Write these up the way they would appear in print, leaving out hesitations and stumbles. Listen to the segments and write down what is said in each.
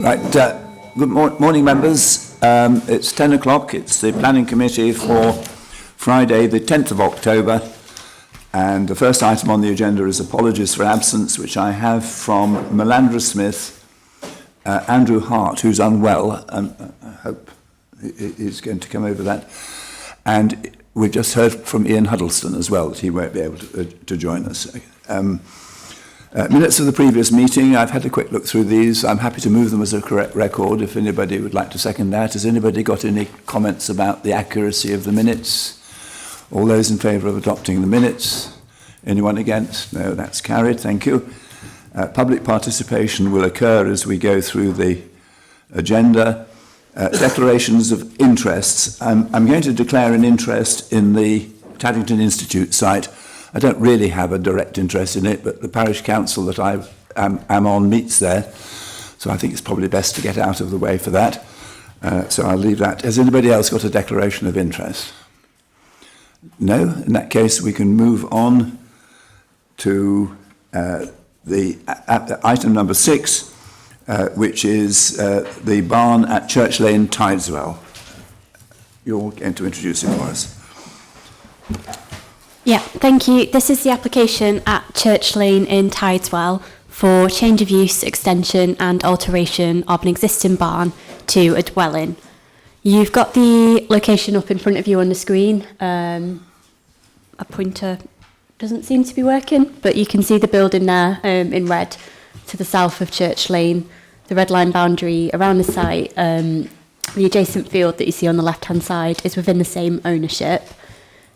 Right, good morning, members. It's 10 o'clock. It's the Planning Committee for Friday, the 10th of October. And the first item on the agenda is apologies for absence, which I have from Melandra Smith, Andrew Hart, who's unwell. I hope he's going to come over that. And we've just heard from Ian Huddleston as well, that he won't be able to join us. Minutes of the previous meeting, I've had a quick look through these. I'm happy to move them as a correct record if anybody would like to second that. Has anybody got any comments about the accuracy of the minutes? All those in favour of adopting the minutes? Anyone against? No, that's carried. Thank you. Public participation will occur as we go through the agenda. Declarations of interests. I'm going to declare an interest in the Taddington Institute site. I don't really have a direct interest in it, but the parish council that I am on meets there, so I think it's probably best to get out of the way for that. So I'll leave that. Has anybody else got a declaration of interest? No? In that case, we can move on to the item number 6, which is the barn at Church Lane, Tideswell. You're going to introduce it for us. Yeah, thank you. This is the application at Church Lane in Tideswell for change of use, extension and alteration of an existing barn to a dwelling. You've got the location up in front of you on the screen. A pointer doesn't seem to be working, but you can see the building there in red to the south of Church Lane, the red line boundary around the site. The adjacent field that you see on the left-hand side is within the same ownership.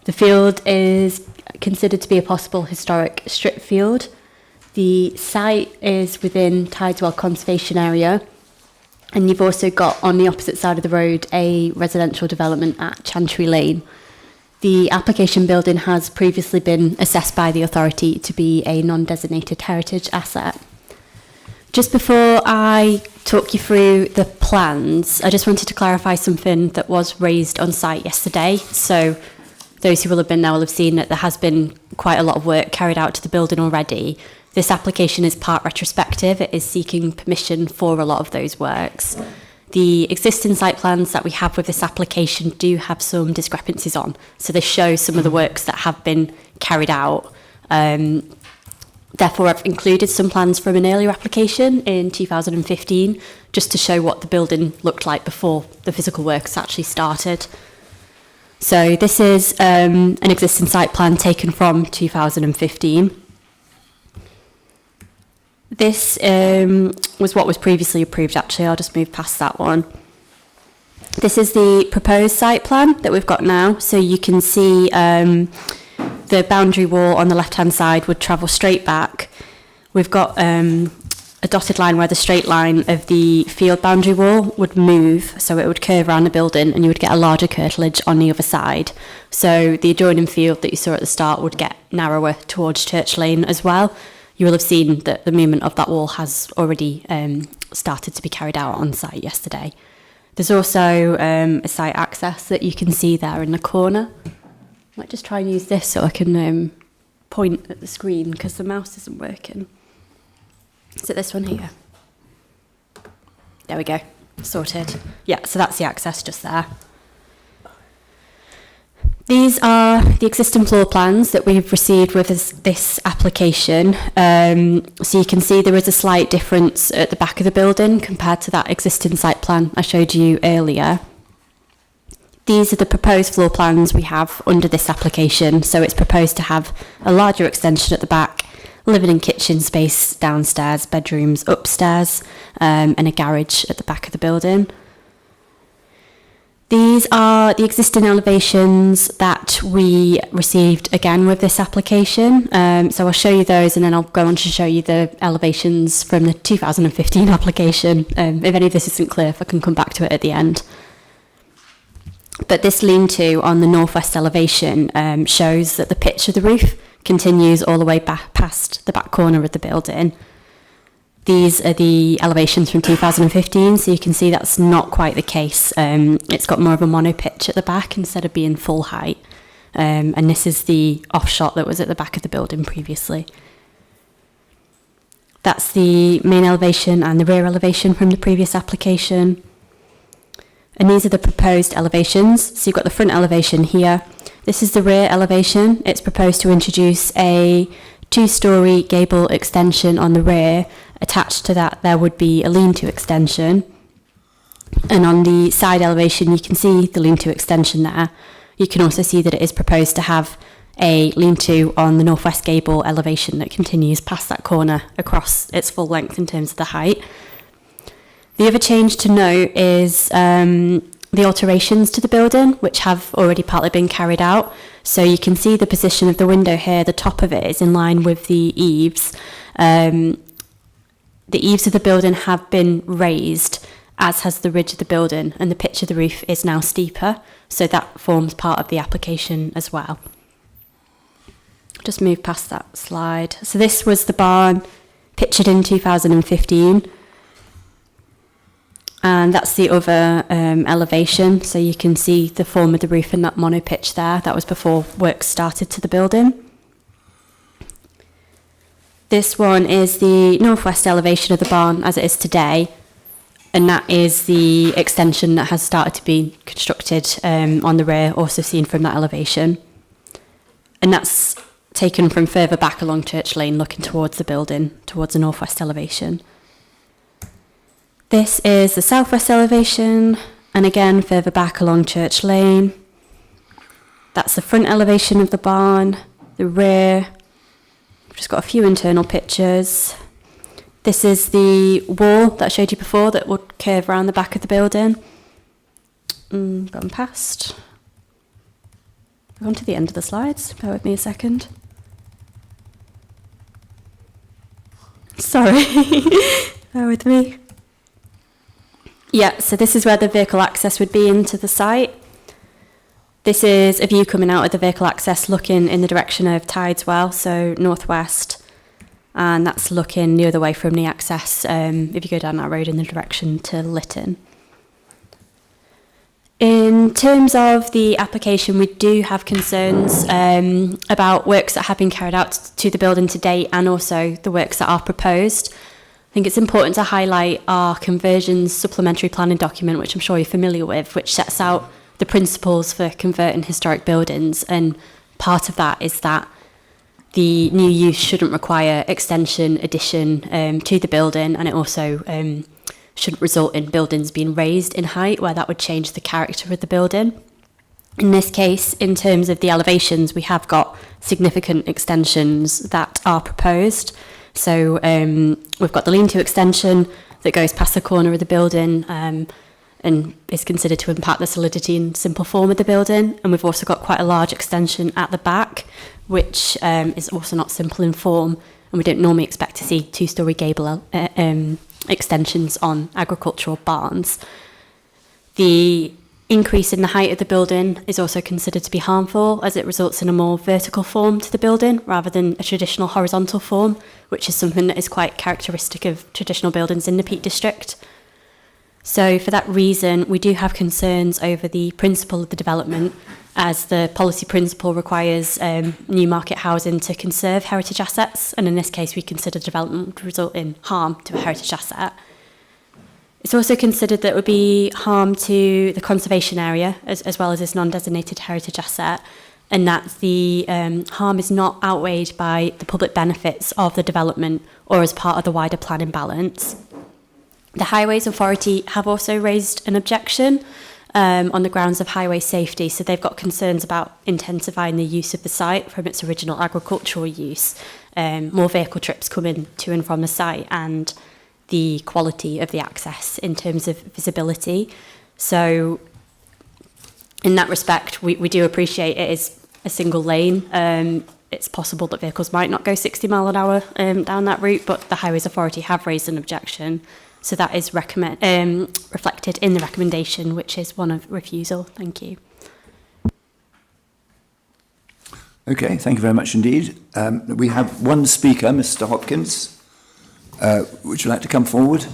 The field is considered to be a possible historic strip field. The site is within Tideswell Conservation Area, and you've also got on the opposite side of the road a residential development at Chantry Lane. The application building has previously been assessed by the authority to be a non-designated heritage asset. Just before I talk you through the plans, I just wanted to clarify something that was raised on site yesterday. So those who will have been there will have seen that there has been quite a lot of work carried out to the building already. This application is part retrospective. It is seeking permission for a lot of those works. The existing site plans that we have with this application do have some discrepancies on. So they show some of the works that have been carried out. Therefore, I've included some plans from an earlier application in 2015, just to show what the building looked like before the physical works actually started. So this is an existing site plan taken from 2015. This was what was previously approved, actually. I'll just move past that one. This is the proposed site plan that we've got now. So you can see the boundary wall on the left-hand side would travel straight back. We've got a dotted line where the straight line of the field boundary wall would move, so it would curve around the building and you would get a larger curtilage on the other side. So the adjoining field that you saw at the start would get narrower towards Church Lane as well. You will have seen that the movement of that wall has already started to be carried out on site yesterday. There's also a site access that you can see there in the corner. I might just try and use this so I can point at the screen because the mouse isn't working. Is it this one here? There we go, sorted. Yeah, so that's the access just there. These are the existing floor plans that we've received with this application. So you can see there is a slight difference at the back of the building compared to that existing site plan I showed you earlier. These are the proposed floor plans we have under this application. So it's proposed to have a larger extension at the back, living and kitchen space downstairs, bedrooms upstairs, and a garage at the back of the building. These are the existing elevations that we received again with this application. So I'll show you those and then I'll go on to show you the elevations from the 2015 application. If any of this isn't clear, if I can come back to it at the end. But this lean-to on the northwest elevation shows that the pitch of the roof continues all the way back past the back corner of the building. These are the elevations from 2015, so you can see that's not quite the case. It's got more of a mono pitch at the back instead of being full height. And this is the offshot that was at the back of the building previously. That's the main elevation and the rear elevation from the previous application. And these are the proposed elevations. So you've got the front elevation here. This is the rear elevation. It's proposed to introduce a 2-storey gable extension on the rear. Attached to that, there would be a lean-to extension. And on the side elevation, you can see the lean-to extension there. You can also see that it is proposed to have a lean-to on the northwest gable elevation that continues past that corner across its full length in terms of the height. The other change to note is the alterations to the building, which have already partly been carried out. So you can see the position of the window here. The top of it is in line with the eaves. The eaves of the building have been raised, as has the ridge of the building, and the pitch of the roof is now steeper. So that forms part of the application as well. Just move past that slide. So this was the barn pictured in 2015. And that's the other elevation. So you can see the form of the roof in that mono pitch there. That was before work started to the building. This one is the northwest elevation of the barn as it is today. And that is the extension that has started to be constructed on the rear, also seen from that elevation. And that's taken from further back along Church Lane, looking towards the building, towards the northwest elevation. This is the southwest elevation, and again further back along Church Lane. That's the front elevation of the barn, the rear. I've just got a few internal pictures. This is the wall that I showed you before that would curve around the back of the building. Gone past. I've gone to the end of the slides. Bear with me a second. Sorry. Bear with me. Yeah, so this is where the vehicle access would be into the site. This is a view coming out of the vehicle access looking in the direction of Tideswell, so northwest. And that's looking the other way from the access if you go down that road in the direction to Lytton. In terms of the application, we do have concerns about works that have been carried out to the building to date and also the works that are proposed. I think it's important to highlight our conversions supplementary planning document, which I'm sure you're familiar with, which sets out the principles for converting historic buildings. And part of that is that the new use shouldn't require extension, addition to the building, and it also shouldn't result in buildings being raised in height, where that would change the character of the building. In this case, in terms of the elevations, we have got significant extensions that are proposed. So we've got the lean-to extension that goes past the corner of the building and is considered to impact the solidity and simple form of the building. And we've also got quite a large extension at the back, which is also not simple in form. And we don't normally expect to see 2-storey gable extensions on agricultural barns. The increase in the height of the building is also considered to be harmful, as it results in a more vertical form to the building rather than a traditional horizontal form, which is something that is quite characteristic of traditional buildings in the Peak District. So for that reason, we do have concerns over the principle of the development, as the policy principle requires Newmarket Housing to conserve heritage assets, and in this case we consider development would result in harm to a heritage asset. It's also considered that it would be harm to the conservation area as well as this non-designated heritage asset, and that the harm is not outweighed by the public benefits of the development or as part of the wider planning balance. The Highways Authority have also raised an objection on the grounds of highway safety, so they've got concerns about intensifying the use of the site from its original agricultural use, more vehicle trips coming to and from the site, and the quality of the access in terms of visibility. So in that respect, we do appreciate it is a single lane. It's possible that vehicles might not go 60 mile an hour down that route, but the Highways Authority have raised an objection. So that is reflected in the recommendation, which is one of refusal. Thank you. Okay, thank you very much indeed. We have one speaker, Mr. Hopkins. Would you like to come forward?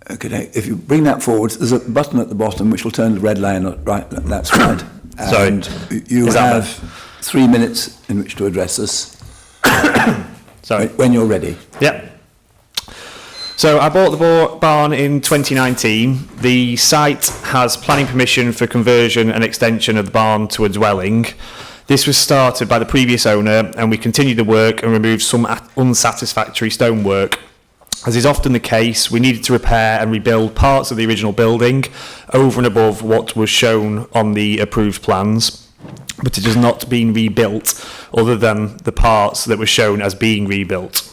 Okay, if you bring that forward, there's a button at the bottom which will turn the red line right. That's right. Sorry. And you have 3 minutes in which to address us. Sorry. When you're ready. Yep. So I bought the barn in 2019. The site has planning permission for conversion and extension of the barn to a dwelling. This was started by the previous owner, and we continued the work and removed some unsatisfactory stonework. As is often the case, we needed to repair and rebuild parts of the original building over and above what was shown on the approved plans, but it has not been rebuilt other than the parts that were shown as being rebuilt.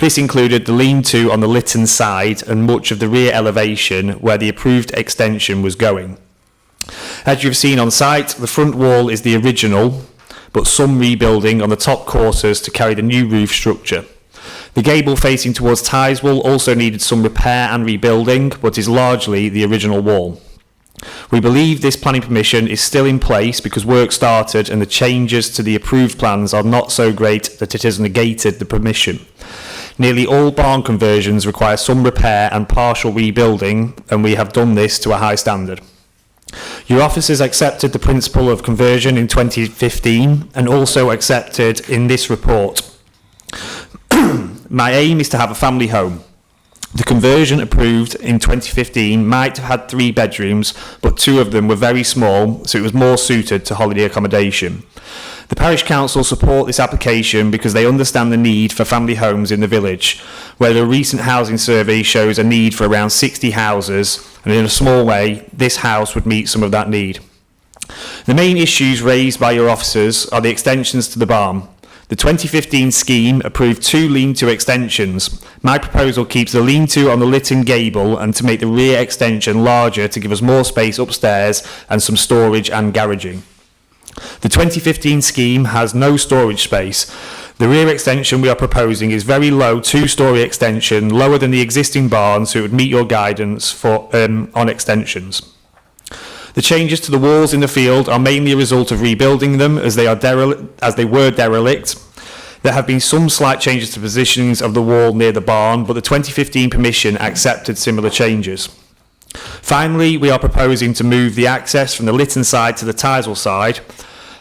This included the lean-to on the Lytton side and much of the rear elevation where the approved extension was going. As you've seen on site, the front wall is the original, but some rebuilding on the top quarters to carry the new roof structure. The gable facing towards Tysewell also needed some repair and rebuilding, but is largely the original wall. We believe this planning permission is still in place because work started and the changes to the approved plans are not so great that it has negated the permission. Nearly all barn conversions require some repair and partial rebuilding, and we have done this to a high standard. Your officers accepted the principle of conversion in 2015 and also accepted in this report. My aim is to have a family home. The conversion approved in 2015 might have had 3 bedrooms, but 2 of them were very small, so it was more suited to holiday accommodation. The parish council support this application because they understand the need for family homes in the village, where the recent housing survey shows a need for around 60 houses, and in a small way, this house would meet some of that need. The main issues raised by your officers are the extensions to the barn. The 2015 scheme approved 2 lean-to extensions. My proposal keeps the lean-to on the Lytton gable and to make the rear extension larger to give us more space upstairs and some storage and garaging. The 2015 scheme has no storage space. The rear extension we are proposing is very low 2-storey extension, lower than the existing barn, so it would meet your guidance for on extensions. The changes to the walls in the field are mainly a result of rebuilding them as they were derelict. There have been some slight changes to positionings of the wall near the barn, but the 2015 permission accepted similar changes. Finally, we are proposing to move the access from the Lytton side to the Tysewell side.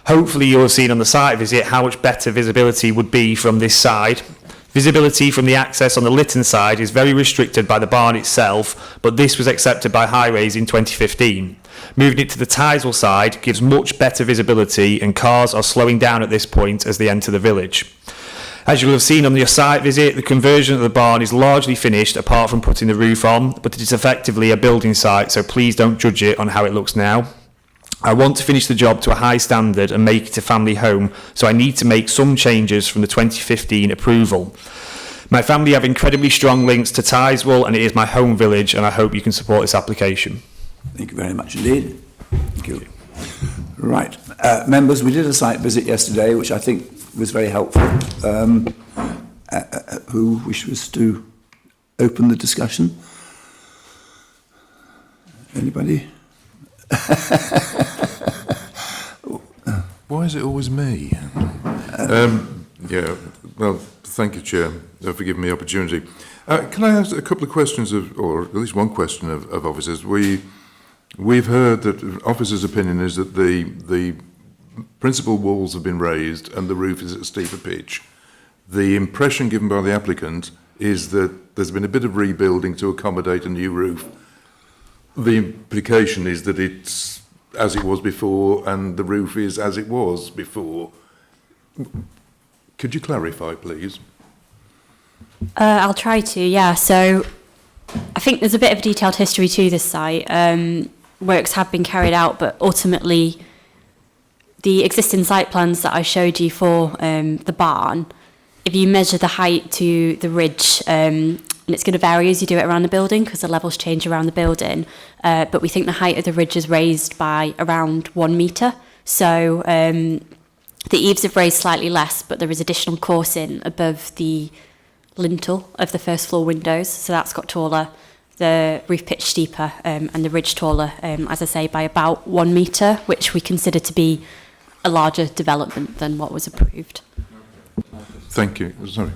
Hopefully you'll have seen on the site visit how much better visibility would be from this side. Visibility from the access on the Lytton side is very restricted by the barn itself, but this was accepted by Highways in 2015. Moving it to the Tysewell side gives much better visibility, and cars are slowing down at this point as they enter the village. As you'll have seen on your site visit, the conversion of the barn is largely finished apart from putting the roof on, but it is effectively a building site, so please don't judge it on how it looks now. I want to finish the job to a high standard and make it a family home, so I need to make some changes from the 2015 approval. My family have incredibly strong links to Tysewell, and it is my home village, and I hope you can support this application. Thank you very much indeed. Thank you. Right. Members, we did a site visit yesterday, which I think was very helpful. Who wishes to open the discussion? Anybody? Why is it always me? Yeah, well, thank you, Chair, for giving me the opportunity. Can I ask a couple of questions, or at least one question of officers? We've heard that officers' opinion is that the principal walls have been raised and the roof is at a steeper pitch. The impression given by the applicant is that there's been a bit of rebuilding to accommodate a new roof. The implication is that it's as it was before and the roof is as it was before. Could you clarify, please? I'll try to, yeah. So I think there's a bit of a detailed history to this site. Works have been carried out, but ultimately the existing site plans that I showed you for the barn, if you measure the height to the ridge, and it's going to vary as you do it around the building because the levels change around the building, but we think the height of the ridge is raised by around 1 metre. So the eaves have raised slightly less, but there is additional coursing above the lintel of the first floor windows, so that's got taller, the roof pitch steeper, and the ridge taller, as I say, by about 1 metre, which we consider to be a larger development than what was approved. Thank you. Sorry.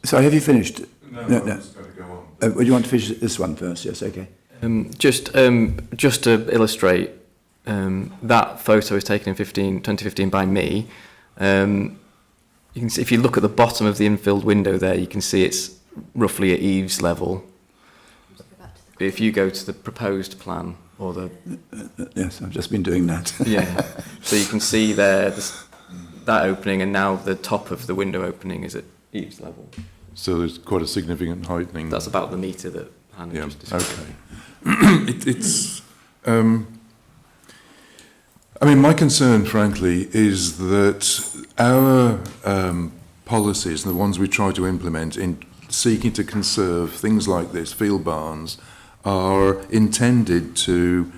Sorry, have you finished? No. I'm just going to go on. Would you want to finish this one first? Yes, okay. Just to illustrate that photo was taken in 2015 by me. You can see, if you look at the bottom of the infilled window there, you can see it's roughly at eaves level. If you go to the proposed plan, or the... Yes, I've just been doing that. Yeah, so you can see there that opening, and now the top of the window opening is at eaves level. So there's quite a significant heightening. That's about the metre that Hannah just described. Okay. I mean, my concern, frankly, is that our policies, and the ones we try to implement in seeking to conserve things like this, field barns, are intended to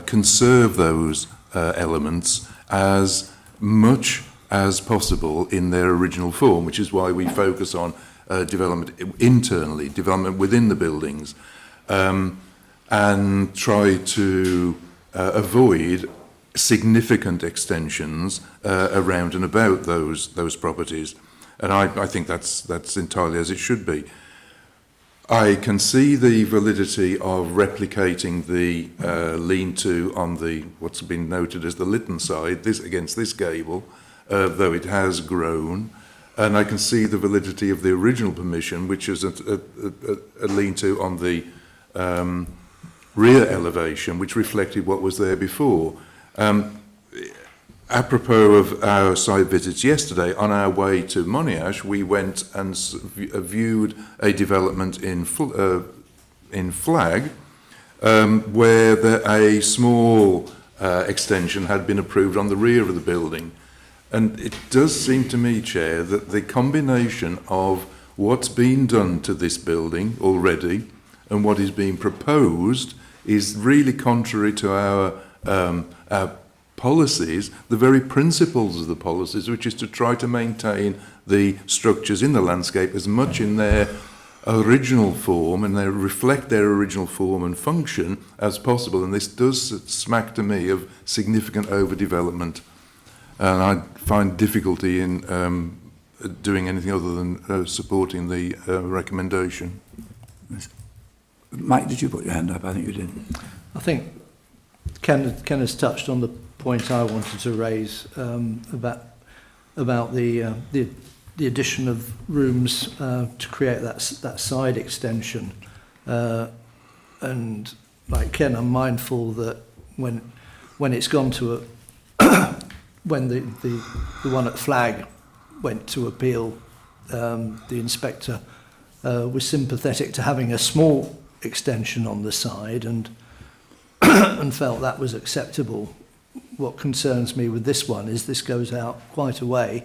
conserve those elements as much as possible in their original form, which is why we focus on development internally, development within the buildings, and try to avoid significant extensions around and about those properties. And I think that's entirely as it should be. I can see the validity of replicating the lean-to on the what's been noted as the Lytton side, this against this gable, though it has grown. And I can see the validity of the original permission, which is a lean-to on the rear elevation, which reflected what was there before. Apropos of our site visits yesterday, on our way to Monash, we went and viewed a development in Flag, where a small extension had been approved on the rear of the building. And it does seem to me, Chair, that the combination of what's been done to this building already and what is being proposed is really contrary to our policies, the very principles of the policies, which is to try to maintain the structures in the landscape as much in their original form and they reflect their original form and function as possible. And this does smack to me of significant overdevelopment. And I find difficulty in doing anything other than supporting the recommendation. Mike, did you put your hand up? I think you did. I think Ken has touched on the point I wanted to raise about the addition of rooms to create that side extension. And like Ken, I'm mindful that when it's gone to when the one at Flag went to appeal, the inspector was sympathetic to having a small extension on the side and felt that was acceptable. What concerns me with this one is this goes out quite a way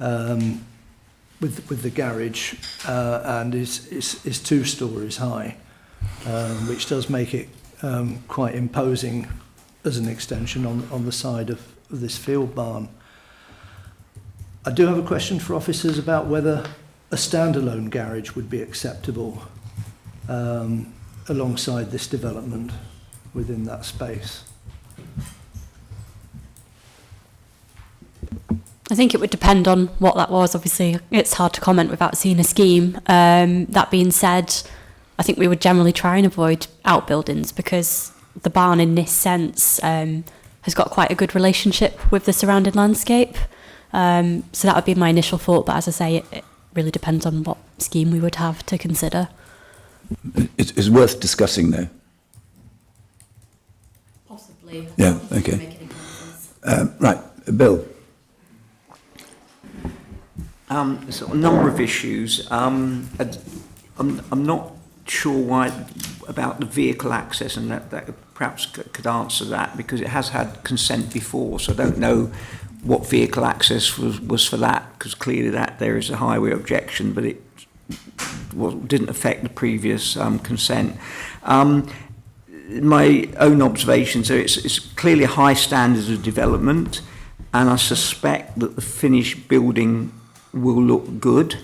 with the garage and is 2 stories high, which does make it quite imposing as an extension on the side of this field barn. I do have a question for officers about whether a standalone garage would be acceptable alongside this development within that space. I think it would depend on what that was. Obviously, it's hard to comment without seeing a scheme. That being said, I think we would generally try and avoid outbuildings because the barn in this sense has got quite a good relationship with the surrounding landscape. So that would be my initial thought, but as I say, it really depends on what scheme we would have to consider. It's worth discussing, though. Possibly. Yeah, okay. Right, Bill. So a number of issues. I'm not sure why about the vehicle access, and that perhaps could answer that because it has had consent before. So I don't know what vehicle access was for that, because clearly that there is a highway objection, but it didn't affect the previous consent. My own observations are it's clearly high standards of development, and I suspect that the finished building will look good.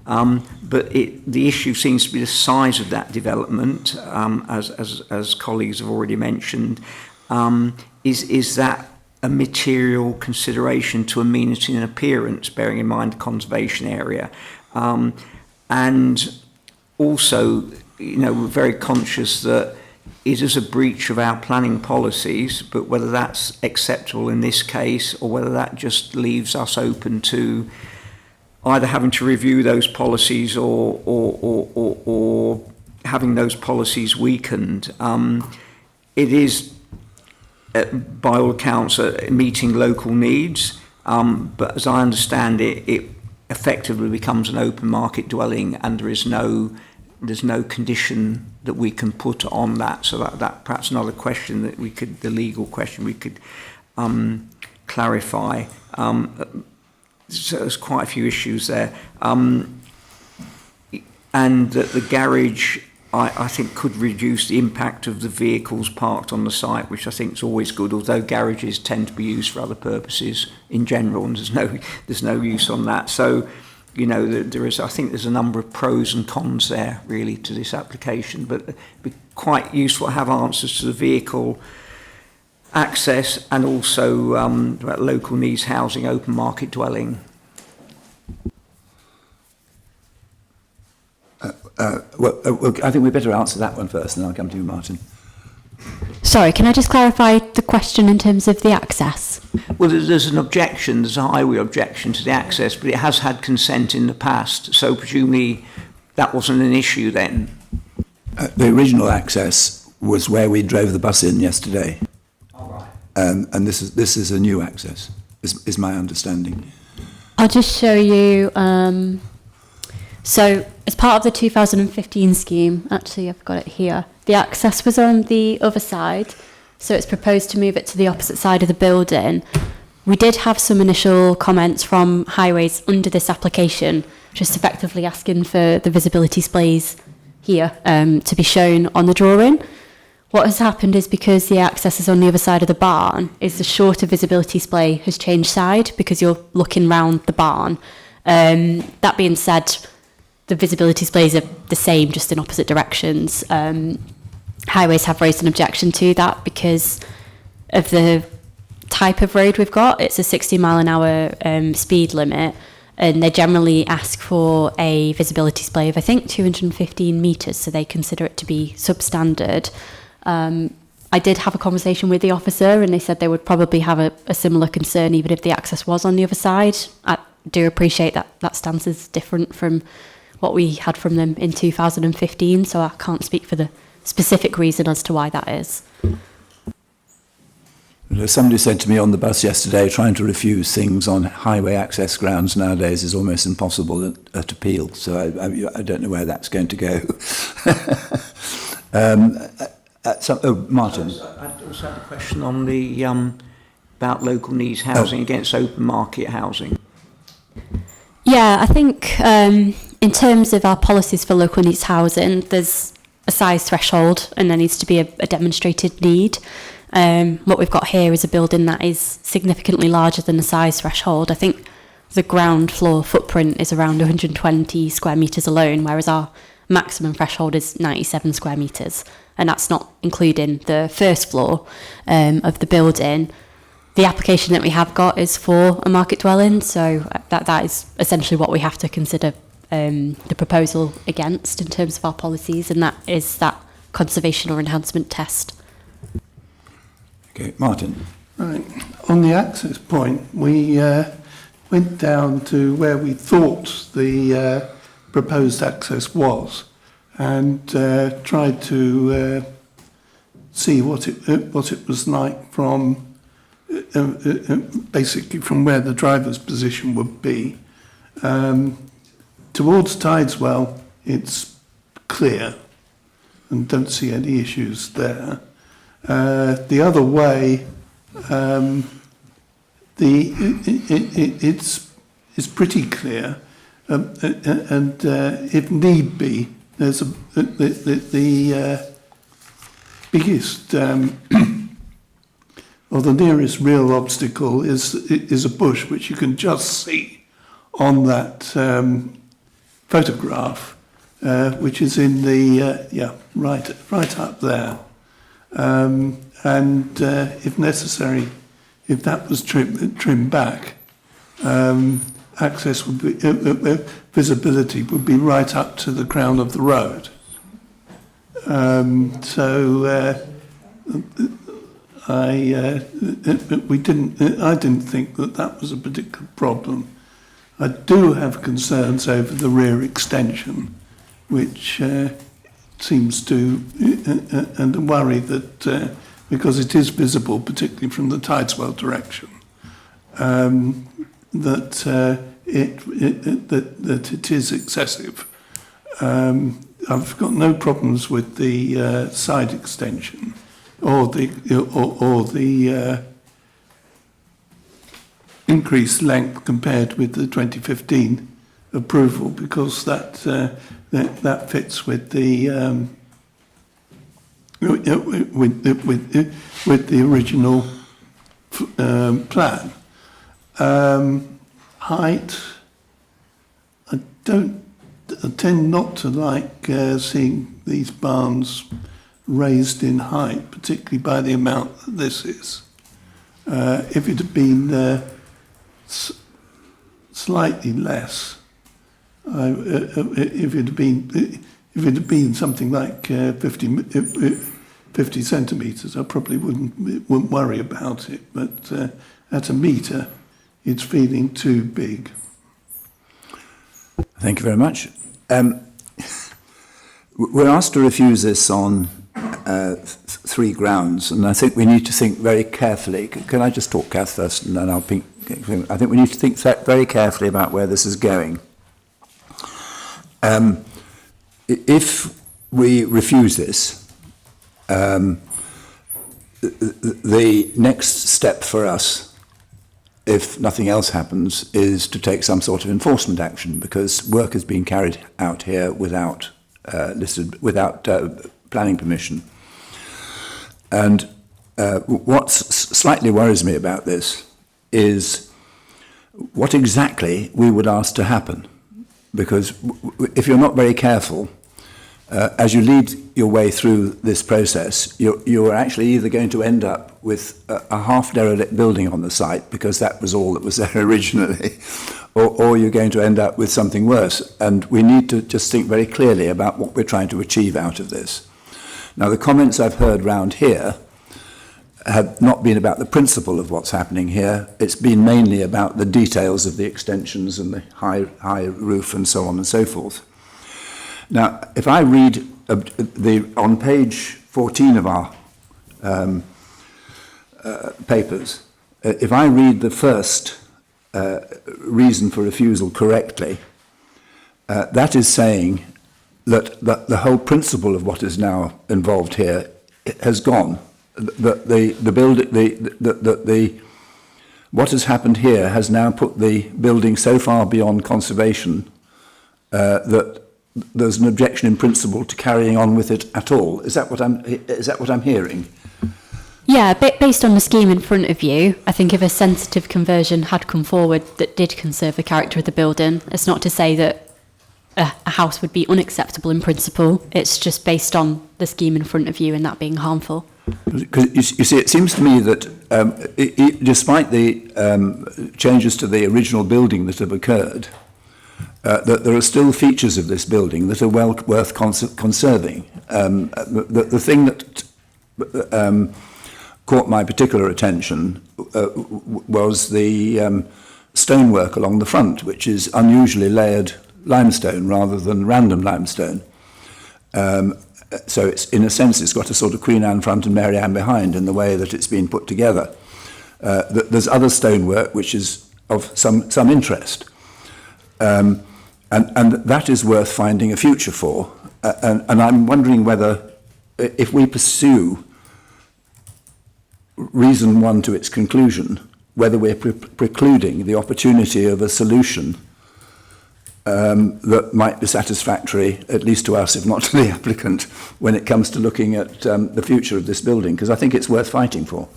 But the issue seems to be the size of that development, as colleagues have already mentioned. Is that a material consideration to amenity and appearance, bearing in mind the conservation area? And also, we're very conscious that is as a breach of our planning policies, but whether that's acceptable in this case or whether that just leaves us open to either having to review those policies or having those policies weakened. It is, by all accounts, meeting local needs, but as I understand it, it effectively becomes an open market dwelling, and there's no condition that we can put on that. So that perhaps another question that we could, the legal question we could clarify. So there's quite a few issues there. And that the garage, I think, could reduce the impact of the vehicles parked on the site, which I think is always good, although garages tend to be used for other purposes in general, and there's no use on that. So, you know, I think there's a number of pros and cons there, really, to this application, but it'd be quite useful to have answers to the vehicle access and also about local needs housing, open market dwelling. Well, I think we better answer that one first, and then I'll come to you, Martin. Sorry, can I just clarify the question in terms of the access? Well, there's an objection, there's a highway objection to the access, but it has had consent in the past, so presumably that wasn't an issue then. The original access was where we drove the bus in yesterday. And this is a new access, is my understanding. I'll just show you. So as part of the 2015 scheme, actually I've got it here, the access was on the other side, so it's proposed to move it to the opposite side of the building. We did have some initial comments from Highways under this application, just effectively asking for the visibility displays here to be shown on the drawing. What has happened is, because the access is on the other side of the barn, is the shorter visibility display has changed side because you're looking round the barn. That being said, the visibility displays are the same, just in opposite directions. Highways have raised an objection to that because of the type of road we've got. It's a 60 mile an hour speed limit, and they generally ask for a visibility display of, I think, 215 metres, so they consider it to be substandard. I did have a conversation with the officer, and they said they would probably have a similar concern even if the access was on the other side. I do appreciate that that stance is different from what we had from them in 2015, so I can't speak for the specific reason as to why that is. Somebody said to me on the bus yesterday, trying to refuse things on highway access grounds nowadays is almost impossible at Appeal, so I don't know where that's going to go. Martin. I also had a question on the about local needs housing against open market housing. Yeah, I think in terms of our policies for local needs housing, there's a size threshold and there needs to be a demonstrated need. What we've got here is a building that is significantly larger than the size threshold. I think the ground floor footprint is around 120 square metres alone, whereas our maximum threshold is 97 square metres, and that's not including the first floor of the building. The application that we have got is for a market dwelling, so that is essentially what we have to consider the proposal against in terms of our policies, and that is that conservation or enhancement test. Okay, Martin. Right. On the access point, we went down to where we thought the proposed access was, and tried to see what it was like from basically from where the driver's position would be. Towards Tideswell, it's clear, and don't see any issues there. The other way, it's pretty clear, and if need be, there's the biggest or the nearest real obstacle is a bush, which you can just see on that photograph, which is in the right up there. And if necessary, if that was trimmed back, access would be visibility would be right up to the crown of the road. I didn't think that was a particular problem. I do have concerns over the rear extension, which seems to, and a worry that because it is visible, particularly from the Tideswell direction, that it is excessive. I've got no problems with the side extension or the increased length compared with the 2015 approval, because that fits with the with the original plan. Height, I tend not to like seeing these barns raised in height, particularly by the amount that this is. If it had been slightly less, if it had been something like 50 centimetres, I probably wouldn't worry about it. But at a metre, it's feeling too big. Thank you very much. We're asked to refuse this on 3 grounds, and I think we need to think very carefully. Can I just talk, Kath, first, and then I'll think. I think we need to think very carefully about where this is going. If we refuse this, the next step for us, if nothing else happens, is to take some sort of enforcement action, because work is being carried out here without planning permission. And what slightly worries me about this is what exactly we would ask to happen. Because if you're not very careful, as you lead your way through this process, you're actually either going to end up with a half-derelict building on the site, because that was all that was there originally, or you're going to end up with something worse. And we need to just think very clearly about what we're trying to achieve out of this. Now, the comments I've heard round here have not been about the principle of what's happening here. It's been mainly about the details of the extensions and the high roof and so on and so forth. Now, if I read on page 14 of our papers, if I read the first reason for refusal correctly, that is saying that the whole principle of what is now involved here has gone. What has happened here has now put the building so far beyond conservation that there's an objection in principle to carrying on with it at all. Is that what I'm hearing? Yeah, based on the scheme in front of you, I think if a sensitive conversion had come forward that did conserve the character of the building, it's not to say that a house would be unacceptable in principle. It's just based on the scheme in front of you and that being harmful. Because you see, it seems to me that despite the changes to the original building that have occurred, that there are still features of this building that are well worth conserving. The thing that caught my particular attention was the stonework along the front, which is unusually layered limestone rather than random limestone. So it's, in a sense, it's got a sort of Queen Anne front and Mary Anne behind in the way that it's been put together. There's other stonework which is of some interest. And that is worth finding a future for. And I'm wondering whether, if we pursue reason 1 to its conclusion, whether we're precluding the opportunity of a solution that might be satisfactory, at least to us, if not to the applicant, when it comes to looking at the future of this building, because I think it's worth fighting for.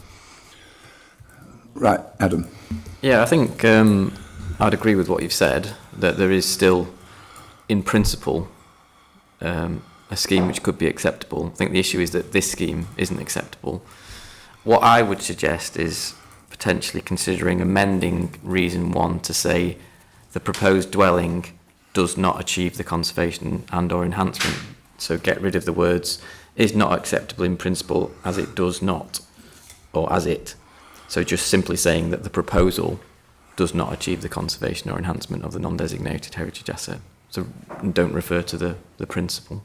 Right, Adam. Yeah, I think I'd agree with what you've said, that there is still, in principle, a scheme which could be acceptable. I think the issue is that this scheme isn't acceptable. What I would suggest is potentially considering amending reason 1 to say the proposed dwelling does not achieve the conservation and or enhancement So get rid of the words is not acceptable in principle as it does not, or as it. So just simply saying that the proposal does not achieve the conservation or enhancement of the non-designated heritage asset. So don't refer to the principle.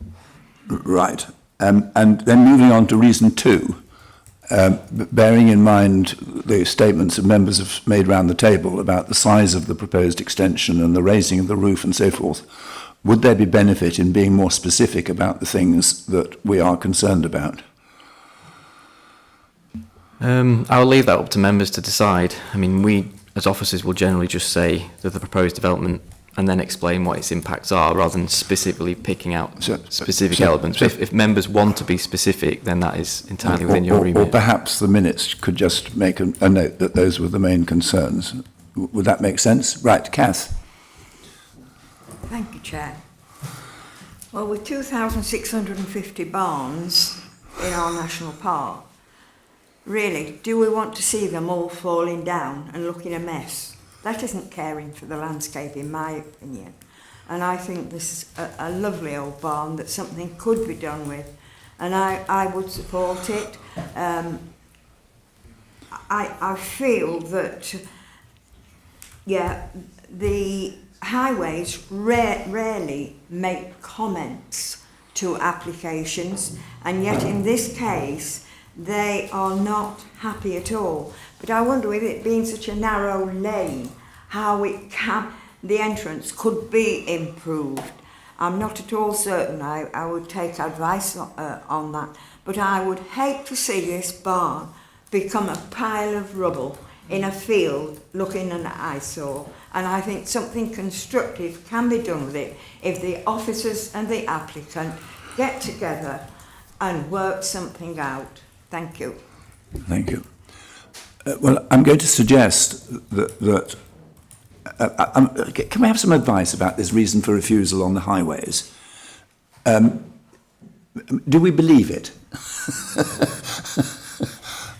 Right. And then moving on to reason 2, bearing in mind the statements that members have made round the table about the size of the proposed extension and the raising of the roof and so forth, would there be benefit in being more specific about the things that we are concerned about? I'll leave that up to members to decide. I mean, we as officers will generally just say that the proposed development and then explain what its impacts are rather than specifically picking out specific elements. If members want to be specific, then that is entirely within your remit. Or perhaps the minutes could just make a note that those were the main concerns. Would that make sense? Right, Kath. Thank you, Chair. Well, with 2,650 barns in our national park, really, do we want to see them all falling down and looking a mess? That isn't caring for the landscape, in my opinion. And I think this is a lovely old barn that something could be done with. And I would support it. I feel that, yeah, the highways rarely make comments to applications, and yet in this case they are not happy at all. But I wonder, with it being such a narrow lane, how the entrance could be improved. I'm not at all certain. I would take advice on that, but I would hate to see this barn become a pile of rubble in a field looking an eyesore. And I think something constructive can be done with it if the officers and the applicant get together and work something out. Thank you. Thank you. Well, I'm going to suggest that can we have some advice about this reason for refusal on the highways? Do we believe it?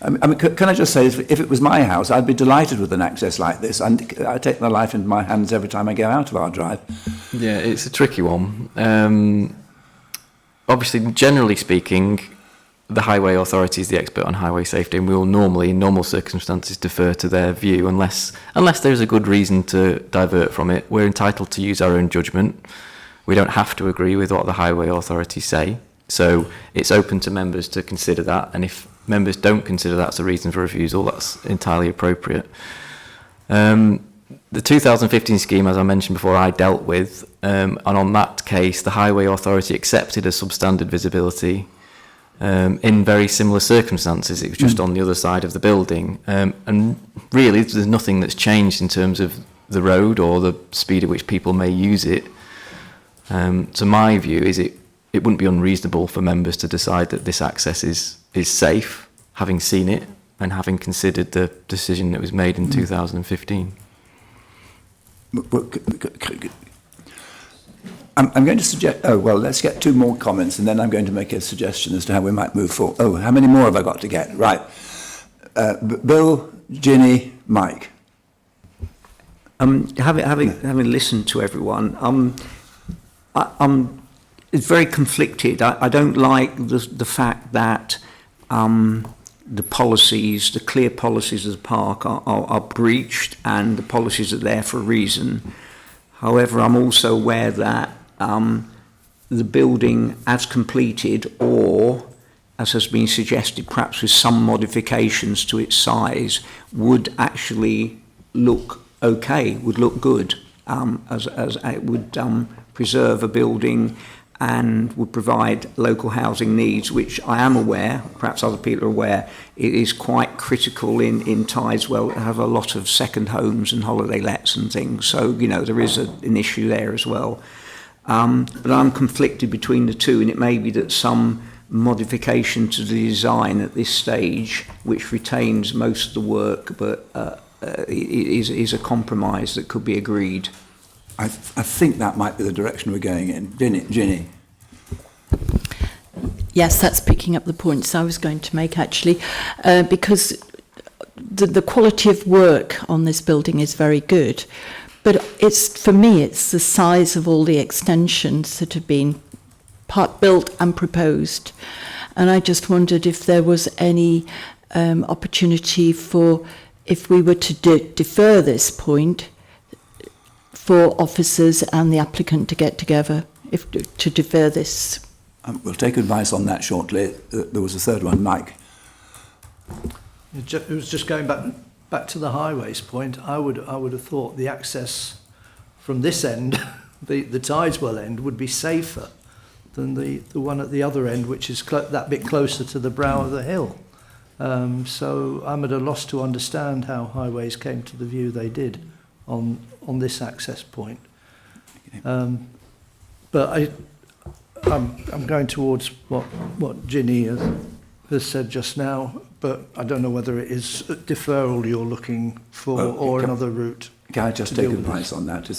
I mean, can I just say, if it was my house, I'd be delighted with an access like this. I take my life into my hands every time I go out of our drive. Yeah, it's a tricky one. Obviously, generally speaking, the highway authority is the expert on highway safety, and we will normally, in normal circumstances, defer to their view unless there's a good reason to divert from it. We're entitled to use our own judgment. We don't have to agree with what the highway authorities say. So it's open to members to consider that, and if members don't consider that's a reason for refusal, that's entirely appropriate. The 2015 scheme, as I mentioned before, I dealt with, and on that case, the highway authority accepted a substandard visibility in very similar circumstances. It was just on the other side of the building, and really there's nothing that's changed in terms of the road or the speed at which people may use it. So my view is it wouldn't be unreasonable for members to decide that this access is safe, having seen it and having considered the decision that was made in 2015. I'm going to suggest, let's get 2 more comments, and then I'm going to make a suggestion as to how we might move forward. Oh, how many more have I got to get? Right. Bill, Ginny, Mike. Having listened to everyone, it's very conflicted. I don't like the fact that the policies, the clear policies of the park are breached, and the policies are there for a reason. However, I'm also aware that the building as completed, or as has been suggested, perhaps with some modifications to its size, would actually look okay, would look good, as it would preserve a building and would provide local housing needs, which I am aware, perhaps other people are aware, it is quite critical in Tideswell. It have a lot of second homes and holiday lets and things, so there is an issue there as well. But I'm conflicted between the two, and it may be that some modification to the design at this stage, which retains most of the work, but is a compromise that could be agreed. I think that might be the direction we're going in. Ginny. Yes, that's picking up the points I was going to make, actually, because the quality of work on this building is very good. But for me, it's the size of all the extensions that have been part built and proposed. And I just wondered if there was any opportunity for, if we were to defer this point, for officers and the applicant to get together, if to defer this. We'll take advice on that shortly. There was a third one, Mike. It was just going back to the highways point. I would have thought the access from this end, the Tideswell end, would be safer than the one at the other end, which is that bit closer to the brow of the hill. So I'm at a loss to understand how highways came to the view they did on this access point. But I'm going towards what Ginny has said just now, but I don't know whether it is a deferral you're looking for or another route. Can I just take advice on that?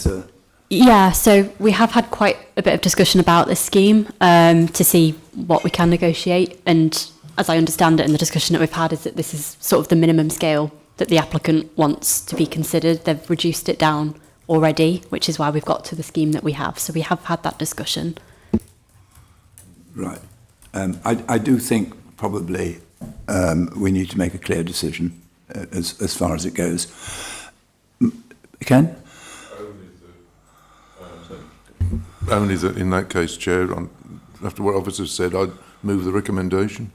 Yeah, so we have had quite a bit of discussion about this scheme to see what we can negotiate. And as I understand it, in the discussion that we've had, is that this is sort of the minimum scale that the applicant wants to be considered. They've reduced it down already, which is why we've got to the scheme that we have. So we have had that discussion. Right. I do think probably we need to make a clear decision as far as it goes. Ken? Only that in that case, Chair, after what officers said, I'd move the recommendation.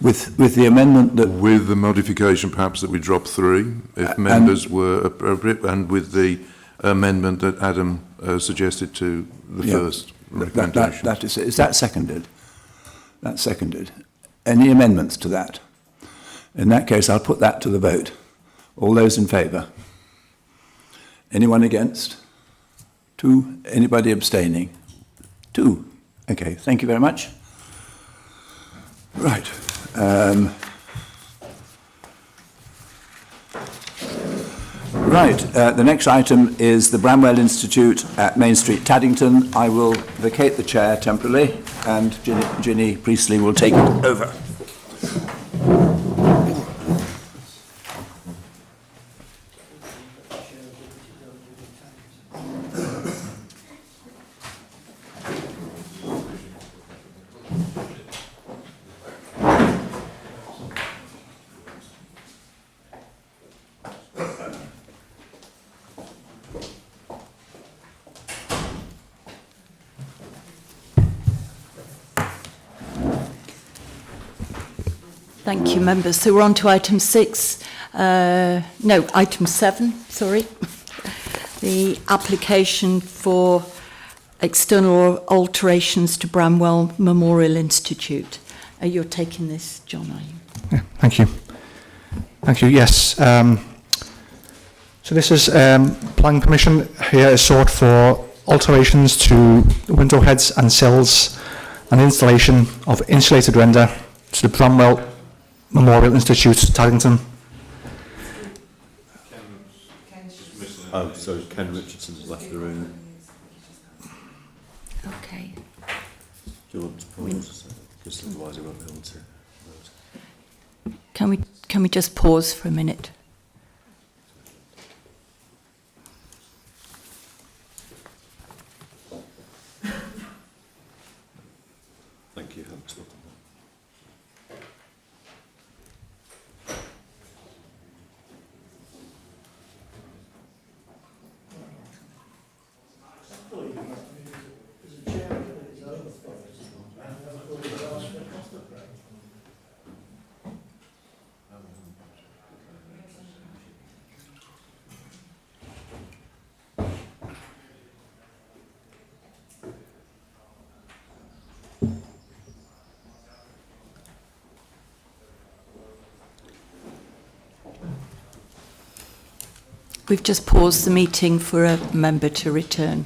With the amendment that... With the modification perhaps that we drop 3, if members were appropriate, and with the amendment that Adam suggested to the first recommendation. That is that seconded? That's seconded. Any amendments to that? In that case, I'll put that to the vote. All those in favour? Anyone against? 2. Anybody abstaining? 2. Okay, thank you very much. Right. The next item is the Bramwell Institute at Main Street, Taddington. I will vacate the chair temporarily, and Ginny Priestley will take it over. Thank you, members. So we're on to item 6. Item 7, sorry. The application for external alterations to Bramwell Memorial Institute. You're taking this, John, are you? Yeah, thank you. Thank you, yes. So this is planning permission here is sought for alterations to window heads and sills and installation of insulated render to the Bramwell Memorial Institute, Taddington. Oh, so Ken Richardson's left the room. Okay. Do you want to pause? Because otherwise I won't be able to vote. Can we just pause for a minute? Thank you. Haven't spoken. We've just paused the meeting for a member to return.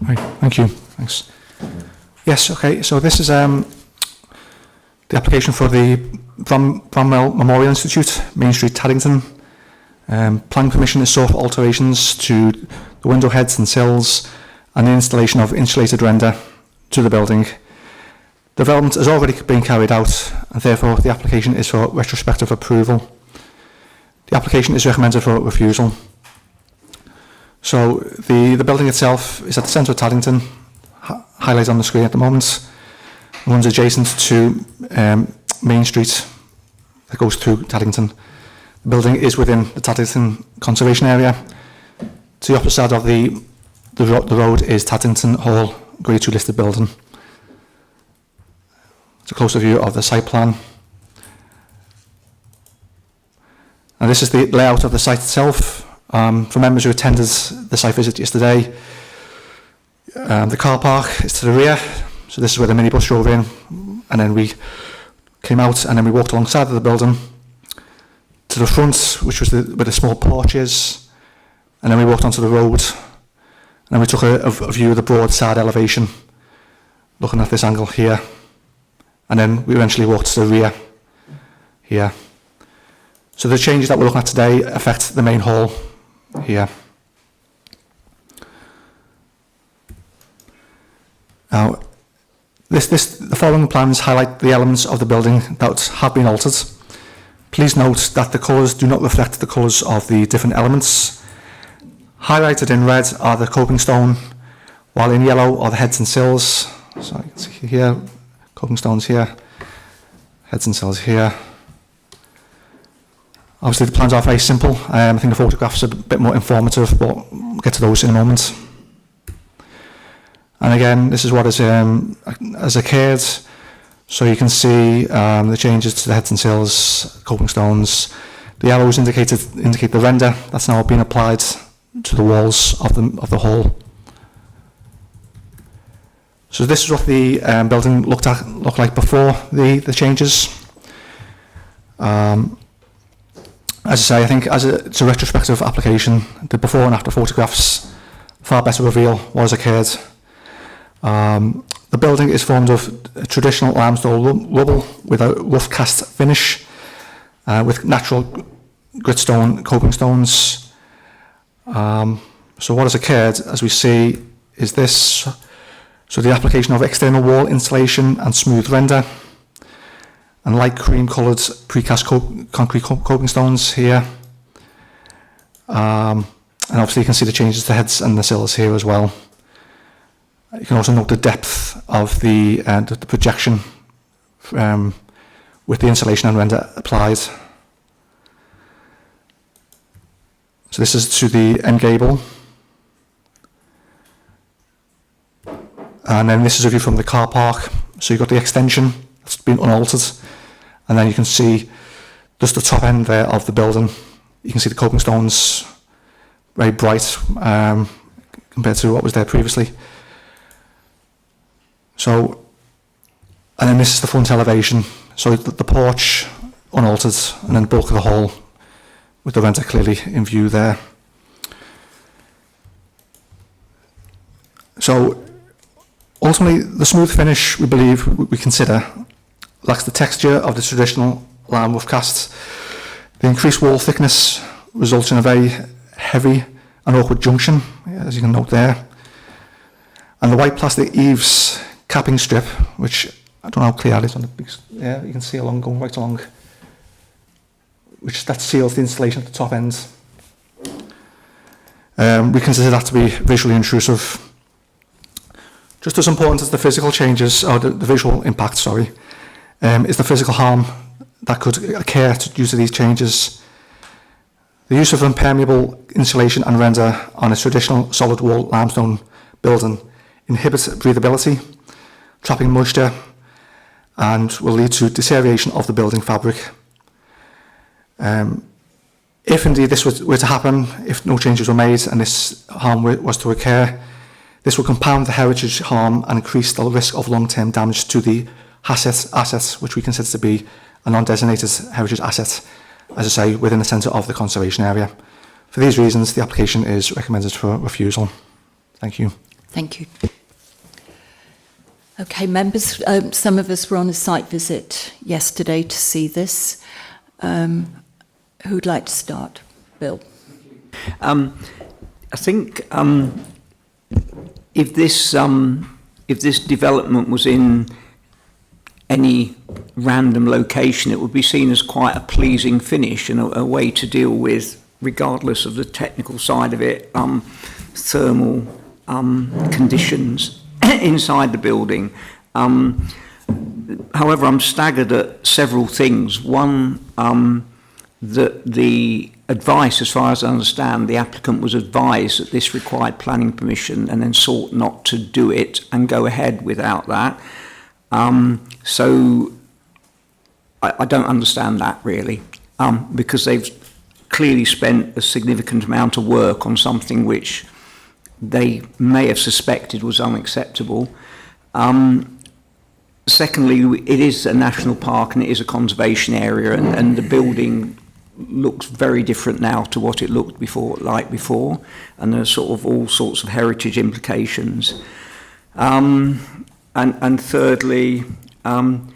Right, thank you. Thanks. Yes, okay, so this is the application for the Bramwell Memorial Institute, Main Street, Taddington. Planning permission is sought for alterations to the window heads and sills and the installation of insulated render to the building. Development has already been carried out, and therefore the application is for retrospective approval. The application is recommended for refusal. So the building itself is at the centre of Taddington, highlighted on the screen at the moment. It runs adjacent to Main Street that goes through Taddington. The building is within the Taddington Conservation Area. To the opposite side of the road is Taddington Hall, Grade 2 listed building. It's a closer view of the site plan. And this is the layout of the site itself. For members who attended the site visit yesterday, the car park is to the rear. So this is where the minibus drove in, and then we came out and then we walked alongside of the building to the front, which was where the small porch is, and then we walked onto the road, and then we took a view of the broad side elevation, looking at this angle here, and then we eventually walked to the rear here. So the changes that we're looking at today affect the main hall here. Now, the following plans highlight the elements of the building that have been altered. Please note that the colours do not reflect the colours of the different elements. Highlighted in red are the coping stone, while in yellow are the heads and sills. So you can see here, coping stones here, heads and sills here. Obviously the plans are very simple. I think the photographs are a bit more informative, but we'll get to those in a moment. And again, this is what has occurred. So you can see the changes to the heads and sills, coping stones. The yellows indicate the render that's now been applied to the walls of the hall. So this is what the building looked like before the changes. As I say, I think it's a retrospective application. The before and after photographs far better reveal what has occurred. The building is formed of traditional limestone rubble with a rough cast finish, with natural gritstone coping stones. So what has occurred, as we see, is this. So the application of external wall insulation and smooth render, and light cream coloured precast concrete coping stones here. And obviously you can see the changes to the heads and the sills here as well. You can also note the depth of the projection with the insulation and render applied. So this is to the end gable. And then this is a view from the car park. So you've got the extension that's been unaltered. And then you can see just the top end there of the building. You can see the coping stones, very bright compared to what was there previously. So, and then this is the front elevation. So the porch unaltered, and then the bulk of the hall with the render clearly in view there. So ultimately, the smooth finish we consider lacks the texture of the traditional lime rough casts. The increased wall thickness results in a very heavy and awkward junction, as you can note there. And the white plastic eaves capping strip, which I don't know how clear that is on the big, yeah, you can see going right along, that seals the installation at the top end. We consider that to be visually intrusive. Just as important as the physical changes, or the visual impact, sorry, is the physical harm that could occur due to these changes. The use of impermeable insulation and render on a traditional solid wall limestone building inhibits breathability, trapping moisture, and will lead to deterioration of the building fabric. If indeed this were to happen, if no changes were made and this harm was to occur, this will compound the heritage harm and increase the risk of long-term damage to the assets, which we consider to be a non-designated heritage asset, as I say, within the centre of the conservation area. For these reasons, the application is recommended for refusal. Thank you. Thank you. Okay, members, some of us were on a site visit yesterday to see this. Who'd like to start? Bill. I think if this development was in any random location, it would be seen as quite a pleasing finish and a way to deal with, regardless of the technical side of it, thermal conditions inside the building. However, I'm staggered at several things. One, that the advice, as far as I understand, the applicant was advised that this required planning permission and then sought not to do it and go ahead without that. So I don't understand that really, because they've clearly spent a significant amount of work on something which they may have suspected was unacceptable. Secondly, it is a national park and it is a conservation area, and the building looks very different now to what it looked before, and there's sort of all sorts of heritage implications. And thirdly, I'm